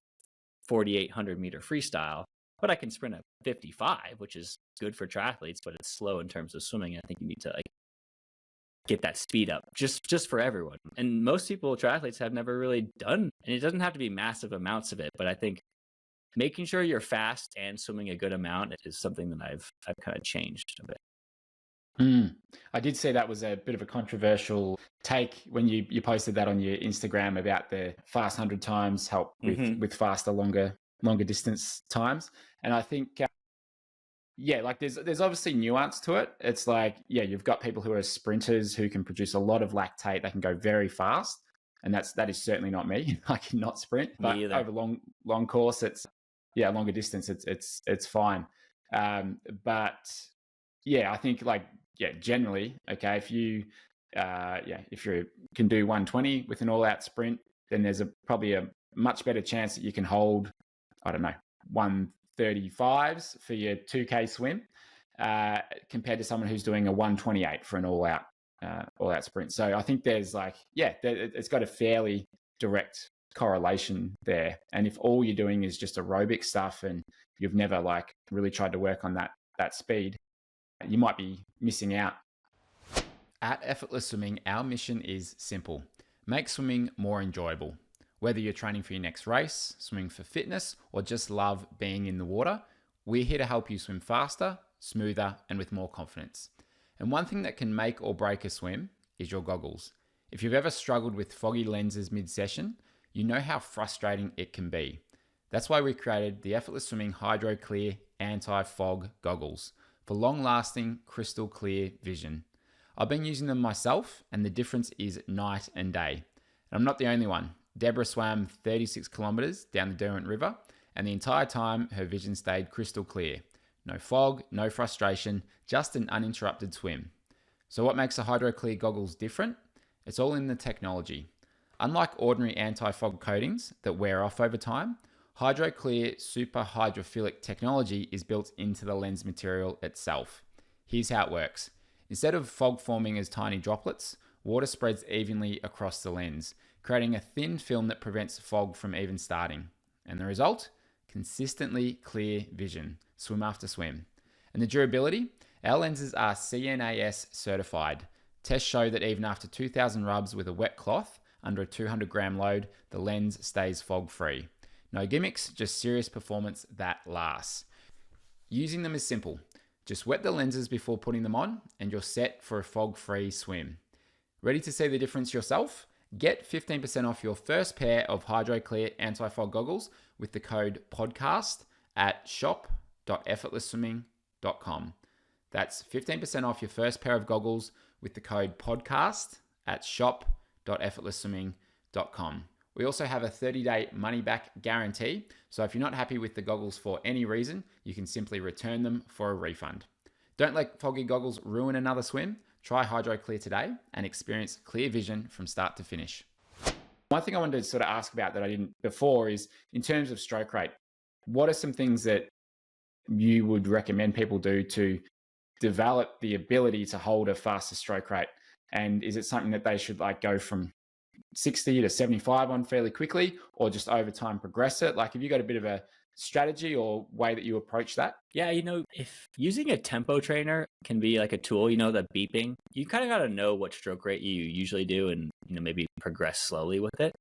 4,800 meter freestyle, but I can sprint a 55, which is good for triathletes, but it's slow in terms of swimming. I think you need to like get that speed up just for everyone. And most people, triathletes, have never really done, and it doesn't have to be massive amounts of it, but I think making sure you're fast and swimming a good amount is something that I've kind of changed a bit. I did see that was a bit of a controversial take when you posted that on your Instagram about the fast 100 times help with faster, longer distance times. And I think, yeah, like there's obviously nuance to it. It's like, yeah, you've got people who are sprinters who can produce a lot of lactate. They can go very fast. And that is certainly not me. I cannot sprint, but over long course, longer distance, it's fine. But yeah, I think like, yeah, generally, okay, if you can do 120 with an all-out sprint, then there's probably a much better chance that you can hold, I don't know, 135s for your 2K swim compared to someone who's doing a 128 for an all-out sprint. So I think there's like, yeah, it's got a fairly direct correlation there. And if all you're doing is just aerobic stuff and you've never like really tried to work on that speed, you might be missing out. At Effortless Swimming, our mission is simple: make swimming more enjoyable. Whether you're training for your next race, swimming for fitness, or just love being in the water, we're here to help you swim faster, smoother, and with more confidence. And one thing that can make or break a swim is your goggles. If you've ever struggled with foggy lenses mid-session, you know how frustrating it can be. That's why we created the Effortless Swimming Hydro Clear Anti-Fog Goggles for long-lasting, crystal clear vision. I've been using them myself, and the difference is night and day. And I'm not the only one. Deborah swam 36 kilometers down the Derwent River, and the entire time her vision stayed crystal clear. No fog, no frustration, just an uninterrupted swim. So what makes the HydroClear goggles different? It's all in the technology. Unlike ordinary anti-fog coatings that wear off over time, HydroClear super hydrophilic technology is built into the lens material itself. Here's how it works. Instead of fog forming as tiny droplets, water spreads evenly across the lens, creating a thin film that prevents fog from even starting. And the result? Consistently clear vision, swim after swim. And the durability? Our lenses are CNAS certified. Tests show that even after 2,000 rubs with a wet cloth under a 200 gram load, the lens stays fog free. No gimmicks, just serious performance that lasts. Using them is simple. Just wet the lenses before putting them on and you're set for a fog-free swim. Ready to see the difference yourself? Get 15% off your first pair of HydroClear anti-fog goggles with the code PODCAST at shop.effortlessswimming.com. That's 15% off your first pair of goggles with the code PODCAST at shop.effortlessswimming.com. We also have a 30-day money-back guarantee, so if you're not happy with the goggles for any reason, you can simply return them for a refund. Don't let foggy goggles ruin another swim. Try HydroClear today and experience clear vision from start to finish. One thing I wanted to sort of ask about that I didn't before is, in terms of stroke rate, what are some things that you would recommend people do to develop the ability to hold a faster stroke rate? And is it something that they should like go from 60 to 75 on fairly quickly, or just over time progress it? Like, have you got a bit of a strategy or way that you approach that? Yeah, if using a tempo trainer can be like a tool, the beeping, you kind of got to know what stroke rate you usually do and, maybe progress slowly with it.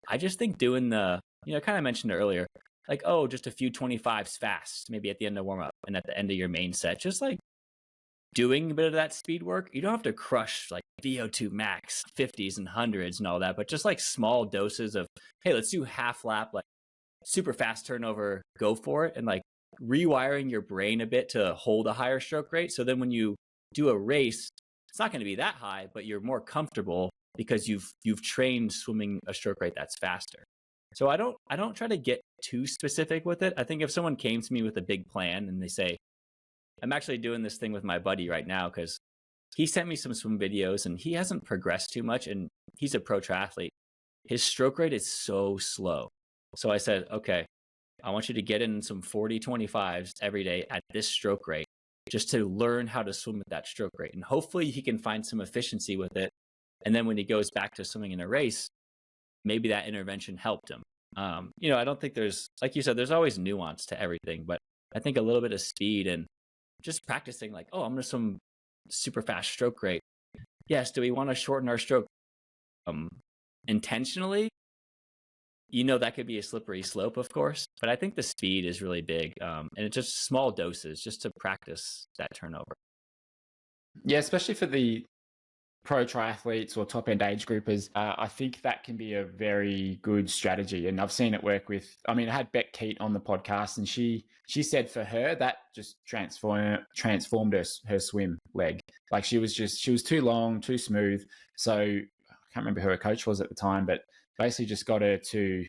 I just think doing the, kind of mentioned earlier, like, just a few 25s fast, maybe at the end of warm up and at the end of your main set, just like doing a bit of that speed work. You don't have to crush like VO2 max 50s and 100s and all that, but just like small doses of, hey, let's do half lap, like super fast turnover, go for it. And like rewiring your brain a bit to hold a higher stroke rate. So then when you do a race, it's not going to be that high, but you're more comfortable because you've trained swimming a stroke rate that's faster. So I don't try to get too specific with it. I think if someone came to me with a big plan and they say, I'm actually doing this thing with my buddy right now because he sent me some swim videos and he hasn't progressed too much and he's a pro triathlete. His stroke rate is so slow. So I said, okay, I want you to get in some 40-25s every day at this stroke rate just to learn how to swim at that stroke rate. And hopefully he can find some efficiency with it. And then when he goes back to swimming in a race, maybe that intervention helped him. I don't think there's, like you said, there's always nuance to everything, but I think a little bit of speed and just practicing like, I'm going to swim super fast stroke rate. Yes. Do we want to shorten our stroke intentionally? That could be a slippery slope, of course, but I think the speed is really big. And it's just small doses just to practice that turnover. Yeah, especially for the pro triathletes or top end age groupers, I think that can be a very good strategy. And I've seen it work with, I had Beck Keat on the podcast and she said for her that just transformed her swim leg. Like she was too long, too smooth. So I can't remember who her coach was at the time, but basically just got her to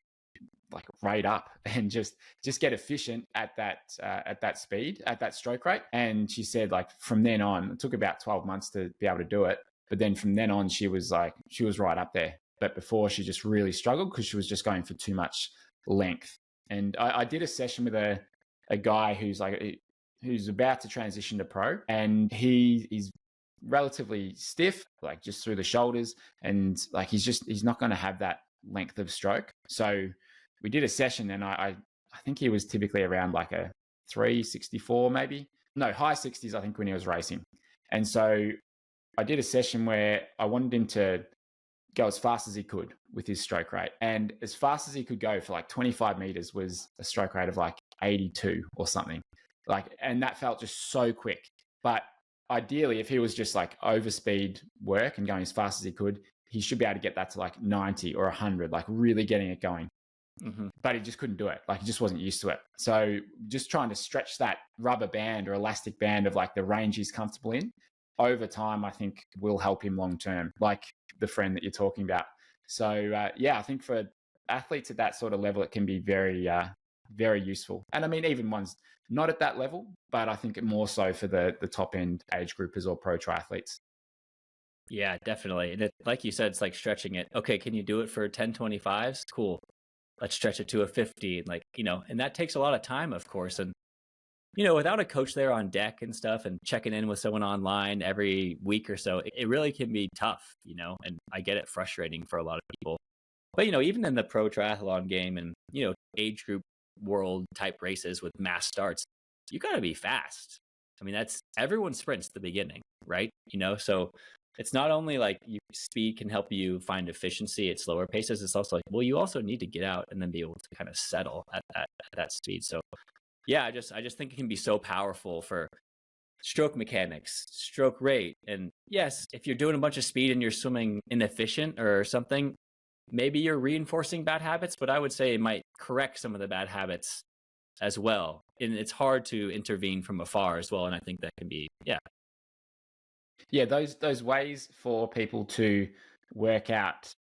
like rate up and just get efficient at that speed, at that stroke rate. And she said like from then on, it took about 12 months to be able to do it. But then from then on, she was right up there. But before, she just really struggled because she was just going for too much length. And I did a session with a guy who's about to transition to pro, and he's relatively stiff, like just through the shoulders, and like he's not going to have that length of stroke. So we did a session, and I think he was typically around like a 364 maybe, no, high 60s I think when he was racing. And so I did a session where I wanted him to go as fast as he could with his stroke rate. And as fast as he could go for like 25 meters was a stroke rate of like 82 or something. And that felt just so quick. But ideally, if he was just like overspeed work and going as fast as he could, he should be able to get that to like 90 or 100, like really getting it going. Mm-hmm. But he just couldn't do it. Like he just wasn't used to it. So just trying to stretch that rubber band or elastic band of like the range he's comfortable in over time, I think will help him long term, like the friend that you're talking about. So yeah, I think for athletes at that sort of level, it can be very useful. And I mean, even ones not at that level, but I think more so for the top end age groupers or pro triathletes. Yeah, definitely. And like you said, it's like stretching it. Okay, can you do it for 10 25s? Cool. Let's stretch it to a 50. Like, and that takes a lot of time, of course. And, without a coach there on deck and stuff and checking in with someone online every week or so, it really can be tough, and I get it frustrating for a lot of people. But, even in the pro triathlon game and, age group world type races with mass starts, you got to be fast. I mean, that's everyone sprints at the beginning, right? So it's not only like speed can help you find efficiency at slower paces. It's also like, well, you also need to get out and then be able to kind of settle at that speed. So yeah, I just think it can be so powerful for stroke mechanics, stroke rate. And yes, if you're doing a bunch of speed and you're swimming inefficient or something, maybe you're reinforcing bad habits, but I would say it might correct some of the bad habits as well. And it's hard to intervene from afar as well. And I think that can be, Yeah, those ways for people to work out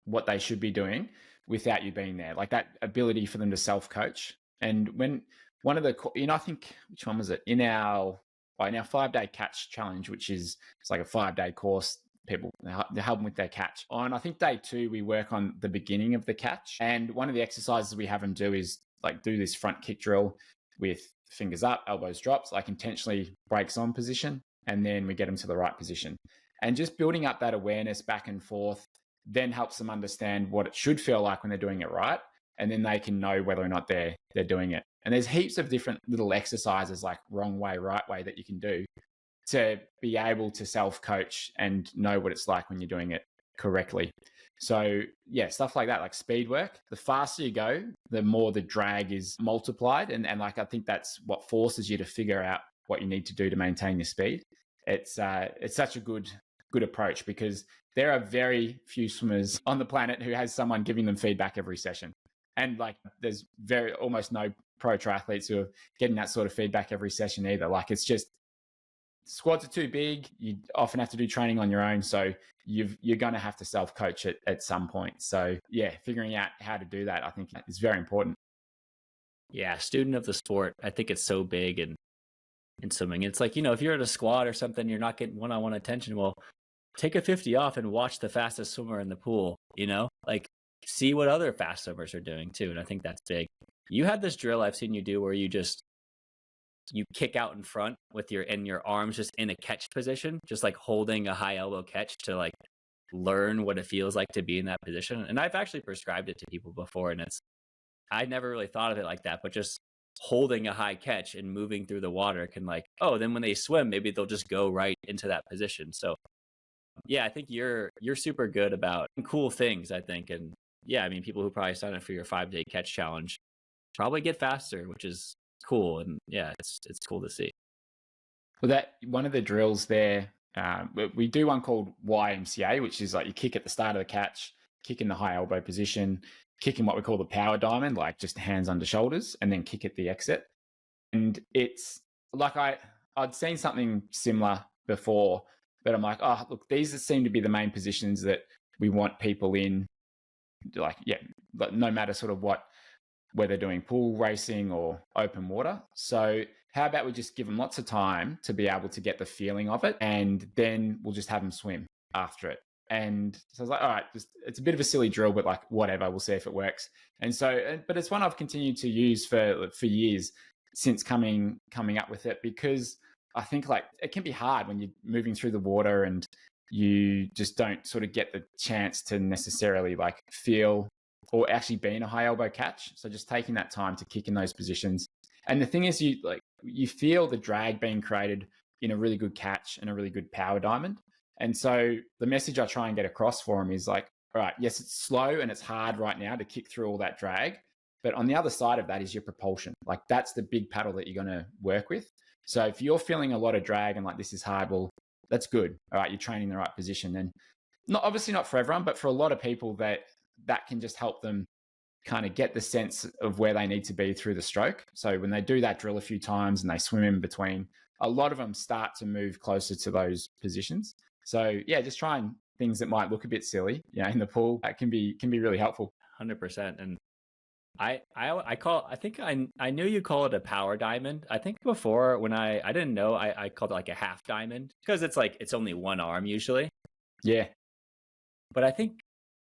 what they should be doing without you being there, like that ability for them to self-coach. And when one of the, I think, which one was it? In our 5-day catch challenge, which is, it's like a 5-day course, people, they help them with their catch. On, I think, day 2, we work on the beginning of the catch. And one of the exercises we have them do is like do this front kick drill with fingers up, elbows drops, like intentionally brakes on position. And then we get them to the right position. And just building up that awareness back and forth then helps them understand what it should feel like when they're doing it right. And then they can know whether or not they're doing it. And there's heaps of different little exercises like wrong way, right way that you can do to be able to self-coach and know what it's like when you're doing it correctly. So yeah, stuff like that, like speed work. The faster you go, the more the drag is multiplied. And like, I think that's what forces you to figure out what you need to do to maintain your speed. It's such a good approach because there are very few swimmers on the planet who has someone giving them feedback every session. And like, there's almost no pro triathletes who are getting that sort of feedback every session either. Like, it's just, squads are too big. You often have to do training on your own. So you're going to have to self-coach it at some point. So yeah, figuring out how to do that, I think, is very important. Yeah, student of the sport. I think it's so big in swimming. It's like, if you're at a squad or something, you're not getting one-on-one attention. Well, take a 50 off and watch the fastest swimmer in the pool, like see what other fast swimmers are doing too. And I think that's big. You had this drill I've seen you do where you kick out in front with your arms just in a catch position, just like holding a high elbow catch to like learn what it feels like to be in that position. And I've actually prescribed it to people before, and I never really thought of it like that, but just holding a high catch and moving through the water can then when they swim, maybe they'll just go right into that position. So yeah, I think you're super good about cool things, I think. And yeah, I mean, people who probably sign up for your 5-day catch challenge probably get faster, which is cool. And yeah, it's cool to see. Well, that one of the drills there, we do one called YMCA, which is like you kick at the start of the catch, kick in the high elbow position, kick in what we call the power diamond, like just hands under shoulders, and then kick at the exit. And it's like I'd seen something similar before, but I'm like, oh, look, these seem to be the main positions that we want people in, like, yeah, no matter sort of whether doing pool racing or open water. So how about we just give them lots of time to be able to get the feeling of it, and then we'll just have them swim after it. And so I was like, all right, it's a bit of a silly drill, but like, whatever, we'll see if it works. And so, but it's one I've continued to use for years since coming up with it, because I think like it can be hard when you're moving through the water and you just don't sort of get the chance to necessarily like feel or actually be in a high elbow catch. So just taking that time to kick in those positions. And the thing is, you feel the drag being created in a really good catch and a really good power diamond. And so the message I try and get across for them is like, all right, yes, it's slow and it's hard right now to kick through all that drag, but on the other side of that is your propulsion. Like, that's the big paddle that you're going to work with. So if you're feeling a lot of drag and like, this is hard, well, that's good. All right, you're training the right position. And obviously not for everyone, but for a lot of people that can just help them kind of get the sense of where they need to be through the stroke. So when they do that drill a few times and they swim in between, a lot of them start to move closer to those positions. So yeah, just trying things that might look a bit silly, in the pool, that can be really helpful. 100%. And I think I knew you call it a power diamond. I think before when I didn't know, I called it like a half diamond because it's only one arm usually. Yeah. But I think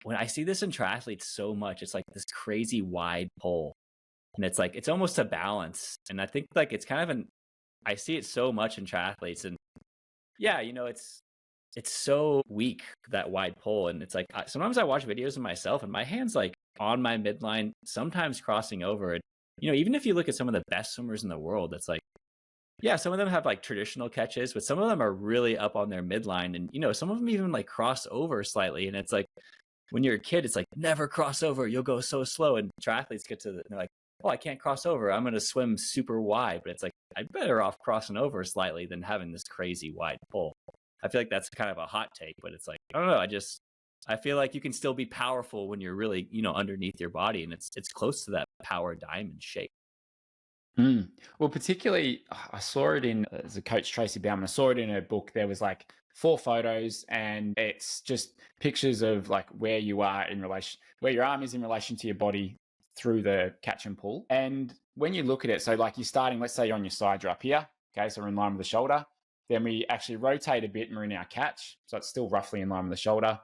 when I see this in triathletes so much, it's like this crazy wide pole. And it's like, it's almost a balance. And I think like it's kind of I see it so much in triathletes. And yeah, it's so weak, that wide pole. And it's like, sometimes I watch videos of myself and my hand's like on my midline, sometimes crossing over. And, even if you look at some of the best swimmers in the world, it's like, yeah, some of them have like traditional catches, but some of them are really up on their midline. And, some of them even like cross over slightly. And it's like, when you're a kid, it's like, never cross over. You'll go so slow. And triathletes they're like, oh, I can't cross over. I'm going to swim super wide. But it's like, I'm better off crossing over slightly than having this crazy wide pole. I feel like that's kind of a hot take, but it's like, I don't know. I feel like you can still be powerful when you're really, underneath your body, and it's close to that power diamond shape. Well, particularly, I saw it as a coach, Tracy Bauman, I saw it in her book. There was like 4 photos, and it's just pictures of like where you are where your arm is in relation to your body through the catch and pull. And when you look at it, so like you're starting, let's say you're on your side, you're up here. Okay, so we're in line with the shoulder. Then we actually rotate a bit and we're in our catch. So it's still roughly in line with the shoulder.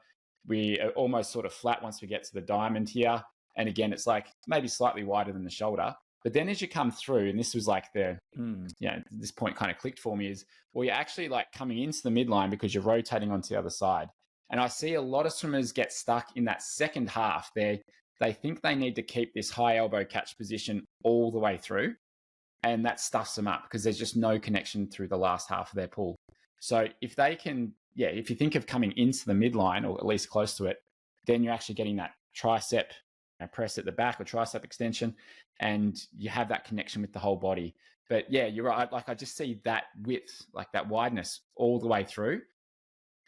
We are almost sort of flat once we get to the diamond here. And again, it's like maybe slightly wider than the shoulder. But then as you come through, and this was like this point kind of clicked for me, is, well, you're actually like coming into the midline because you're rotating onto the other side. And I see a lot of swimmers get stuck in that second half. They think they need to keep this high elbow catch position all the way through. And that stuffs them up because there's just no connection through the last half of their pull. So if they can, if you think of coming into the midline or at least close to it, then you're actually getting that tricep press at the back or tricep extension, and you have that connection with the whole body. But yeah, you're right. Like I just see that width, like that wideness all the way through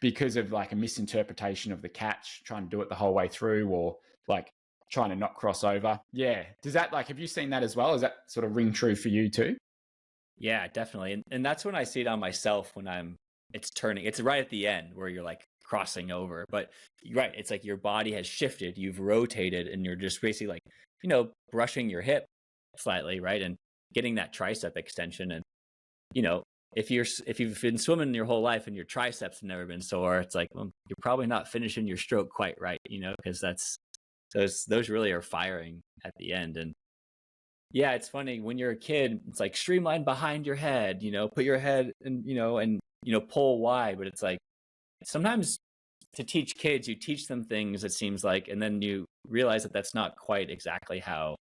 because of like a misinterpretation of the catch, trying to do it the whole way through, or like trying to not cross over. Yeah. Does that, like, have you seen that as well? Does that sort of ring true for you too? Yeah, definitely. And that's when I see it on myself when it's turning. It's right at the end where you're like crossing over. But you're right, it's like your body has shifted, you've rotated, and you're just basically like, brushing your hip slightly, right? And getting that tricep extension. And, if you've been swimming your whole life and your triceps have never been sore, it's like, well, you're probably not finishing your stroke quite right, because those really are firing at the end. And yeah, it's funny when you're a kid, it's like streamline behind your head, put your head and, pull wide. But it's like sometimes to teach kids, you teach them things, it seems like, and then you realize that that's not quite exactly how.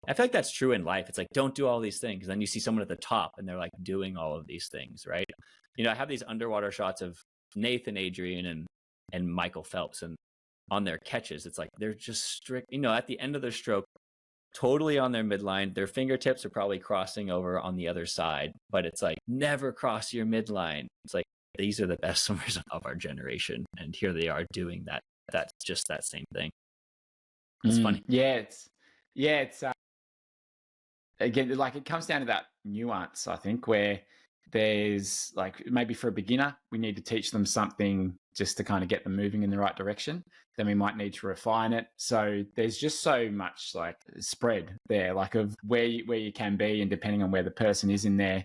I feel like that's true in life. It's like, don't do all these things. Then you see someone at the top and they're like doing all of these things, right? I have these underwater shots of Nathan Adrian and Michael Phelps, and on their catches, it's like they're just strict, at the end of their stroke, totally on their midline. Their fingertips are probably crossing over on the other side, but it's like, never cross your midline. It's like, these are the best swimmers of our generation, and here they are doing that's just that same thing. It's funny. It's again, like it comes down to that nuance, I think, where there's like, maybe for a beginner, we need to teach them something just to kind of get them moving in the right direction. Then we might need to refine it. So there's just so much like spread there, like of where you can be, and depending on where the person is in their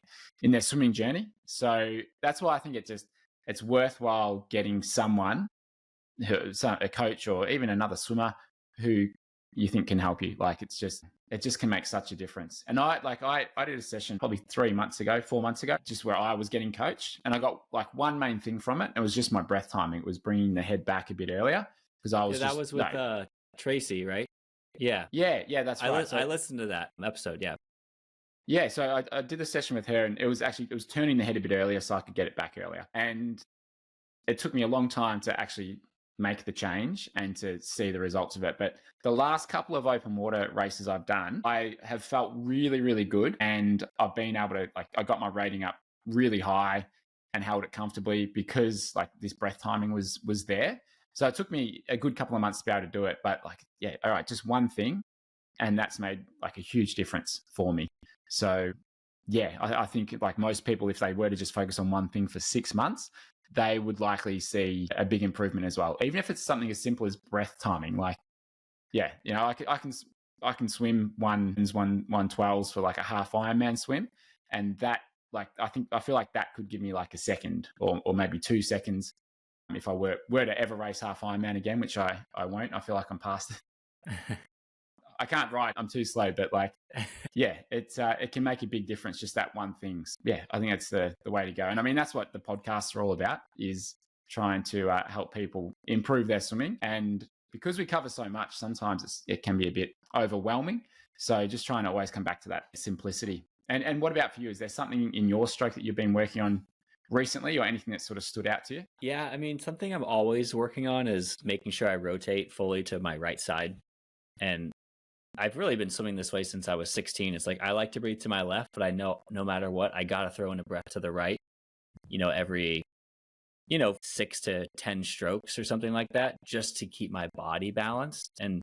swimming journey. So that's why I think it's worthwhile getting someone, a coach or even another swimmer who you think can help you. Like it just can make such a difference. And I did a session probably 4 months ago, just where I was getting coached, and I got like one main thing from it. It was just my breath timing. It was bringing the head back a bit earlier because I was that was with Tracy, right? Yeah, that's right. I listened to that episode. Yeah, so I did the session with her, and it was turning the head a bit earlier so I could get it back earlier. And it took me a long time to actually make the change and to see the results of it. But the last couple of open water races I've done, I have felt really, really good. And I've been able to, like, I got my rating up really high and held it comfortably because like this breath timing was there. So it took me a good couple of months to be able to do it. But like, yeah, all right, just one thing. And that's made like a huge difference for me. So yeah, I think like most people, if they were to just focus on one thing for 6 months, they would likely see a big improvement as well. Even if it's something as simple as breath timing, like, yeah, I can swim 112s for like a half Ironman swim, and that, like, I feel like that could give me like a second or maybe 2 seconds if I were to ever race half Ironman again, which I won't. I feel like I'm past it. I can't write. I'm too slow, but like, yeah, it can make a big difference. Just that one thing. Yeah, I think that's the way to go. And I mean, that's what the podcasts are all about, is trying to help people improve their swimming. And because we cover so much, sometimes it can be a bit overwhelming. So just trying to always come back to that simplicity. And what about for you? Is there something in your stroke that you've been working on recently, or anything that sort of stood out to you? Yeah, I mean, something I'm always working on is making sure I rotate fully to my right side. And I've really been swimming this way since I was 16. It's like I like to breathe to my left, but I know no matter what, I got to throw in a breath to the right, every, 6 to 10 strokes or something like that, just to keep my body balanced. And,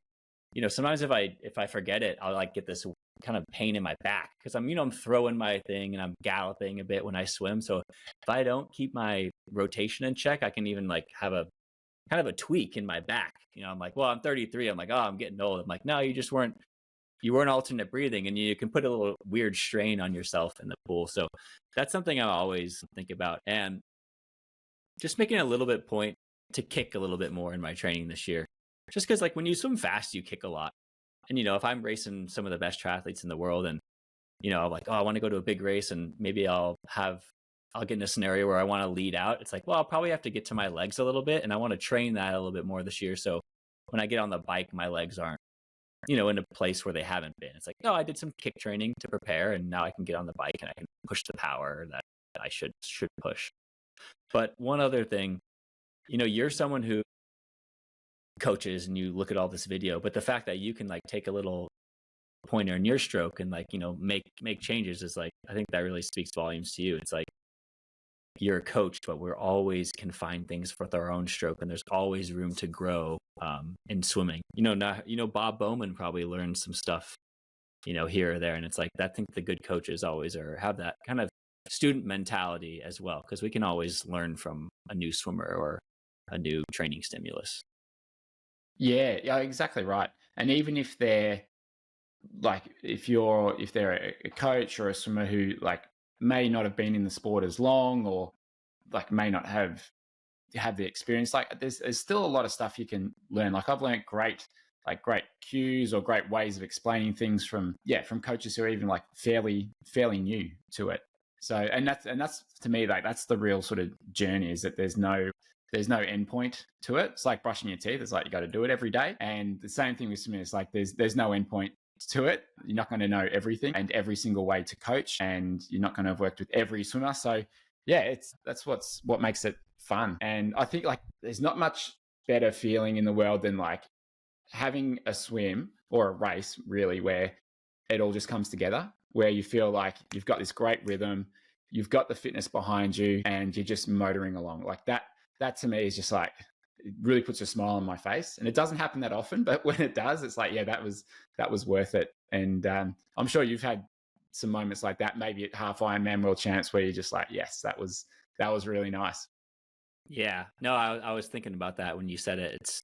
sometimes if I forget it, I'll like get this kind of pain in my back because I'm throwing my thing and I'm galloping a bit when I swim. So if I don't keep my rotation in check, I can even like have a kind of a tweak in my back. I'm like, well, I'm 33. I'm like, oh, I'm getting old. I'm like, no, you weren't alternate breathing, and you can put a little weird strain on yourself in the pool. So that's something I always think about, and just making a little bit point to kick a little bit more in my training this year. Just because like when you swim fast, you kick a lot. And if I'm racing some of the best triathletes in the world, and I'm like, oh, I want to go to a big race, and maybe I'll get in a scenario where I want to lead out. It's like, well, I'll probably have to get to my legs a little bit, and I want to train that a little bit more this year. So when I get on the bike, my legs aren't, in a place where they haven't been. It's like, no, I did some kick training to prepare, and now I can get on the bike and I can push the power that I should push. But one other thing, you're someone who coaches and you look at all this video, but the fact that you can like take a little pointer in your stroke and like, make changes is like, I think that really speaks volumes to you. It's like, you're a coach, but we're always can find things with our own stroke, and there's always room to grow in swimming. Bob Bowman probably learned some stuff, here or there, and it's like I think the good coaches always have that kind of student mentality as well, because we can always learn from a new swimmer or a new training stimulus. Yeah, yeah, exactly right. And even if they're like, if they're a coach or a swimmer who like may not have been in the sport as long, or like may not have the experience, like there's still a lot of stuff you can learn. Like I've learned great cues or great ways of explaining things from coaches who are even like fairly new to it. So and that's to me, like that's the real sort of journey, is that there's no end point to it. It's like brushing your teeth. It's like you got to do it every day. And the same thing with swimming. It's like there's no end point to it. You're not going to know everything and every single way to coach, and you're not going to have worked with every swimmer. So yeah, that's what makes it fun. And I think like there's not much better feeling in the world than like having a swim or a race really where it all just comes together, where you feel like you've got this great rhythm, you've got the fitness behind you, and you're just motoring along. Like that to me is just like, it really puts a smile on my face. And it doesn't happen that often, but when it does, it's like, yeah, that was worth it. And I'm sure you've had some moments like that, maybe at half Ironman World Champs, where you're just like, yes, that was really nice. Yeah, no, I was thinking about that when you said it. It's,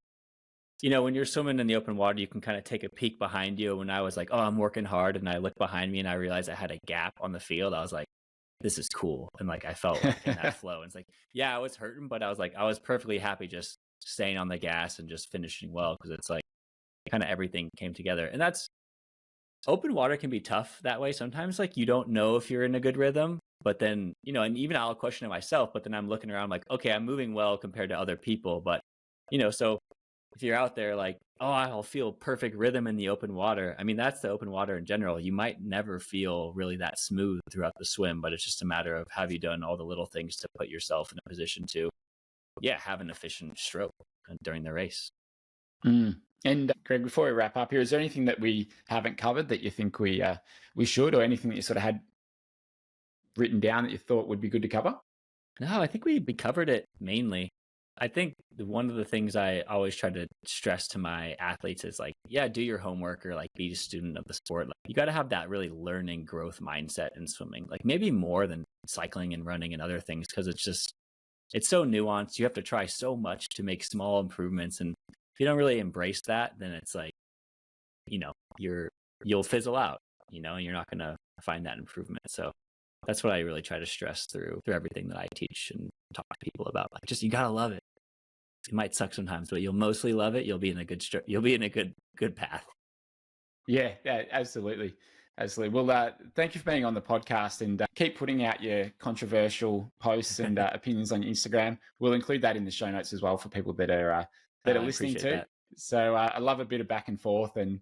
when you're swimming in the open water, you can kind of take a peek behind you. When I was like, oh, I'm working hard, and I look behind me and I realized I had a gap on the field, I was like, this is cool. And like, I felt like in that flow. And it's like, yeah, I was hurting, but I was like, I was perfectly happy just staying on the gas and just finishing well. Cause it's like kind of everything came together. And that's, open water can be tough that way. Sometimes like you don't know if you're in a good rhythm, but then, and even I'll question it myself, but then I'm looking around like, okay, I'm moving well compared to other people. But, so if you're out there like, oh, I'll feel perfect rhythm in the open water. I mean, that's the open water in general. You might never feel really that smooth throughout the swim, but it's just a matter of, have you done all the little things to put yourself in a position to, have an efficient stroke during the race. And Greg, before we wrap up here, is there anything that we haven't covered that you think we should, or anything that you sort of had written down that you thought would be good to cover? No, I think we covered it mainly. I think one of the things I always try to stress to my athletes is like, yeah, do your homework or like be a student of the sport. Like, you got to have that really learning growth mindset in swimming, like maybe more than cycling and running and other things, because it's so nuanced. You have to try so much to make small improvements. And if you don't really embrace that, then it's like, you know, you'll fizzle out, and you're not going to find that improvement. So that's what I really try to stress through everything that I teach and talk to people about. Like, just, you got to love it. It might suck sometimes, but you'll mostly love it. You'll be in a good path. Yeah, yeah, absolutely. Absolutely. Well, thank you for being on the podcast, and keep putting out your controversial posts and opinions on your Instagram. We'll include that in the show notes as well for people that are I listening appreciate to. that. So I love a bit of back and forth, and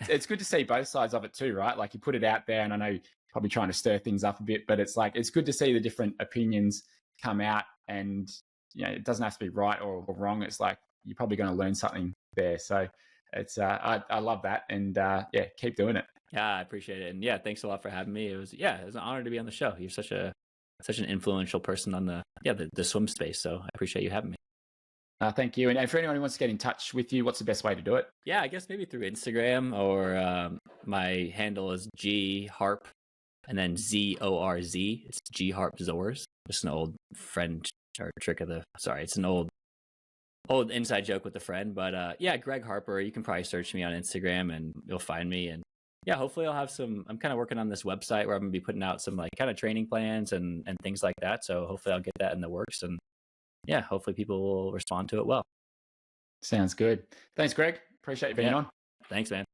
it's good to see both sides of it too, right? Like, you put it out there, and I know you're probably trying to stir things up a bit, but it's like, it's good to see the different opinions come out, and it doesn't have to be right or wrong. It's like, you're probably going to learn something there. So it's I love that, and yeah, keep doing it. Yeah, I appreciate it. And yeah, thanks a lot for having me. It was an honor to be on the show. You're such an influential person on the swim space. So I appreciate you having me. Thank you. And for anyone who wants to get in touch with you, what's the best way to do it? Yeah, I guess maybe through Instagram, or my handle is G Harp and then ZORZ. It's G Harp Zors. Just an old friend or trick of it's an old inside joke with a friend. But yeah, Greg Harper. You can probably search me on Instagram and you'll find me. And yeah, hopefully I'll have I'm kind of working on this website where I'm gonna be putting out some like kind of training plans and things like that. So hopefully I'll get that in the works, and yeah, hopefully people will respond to it well. Sounds good. Thanks, Greg. Appreciate you being on. Thanks, man.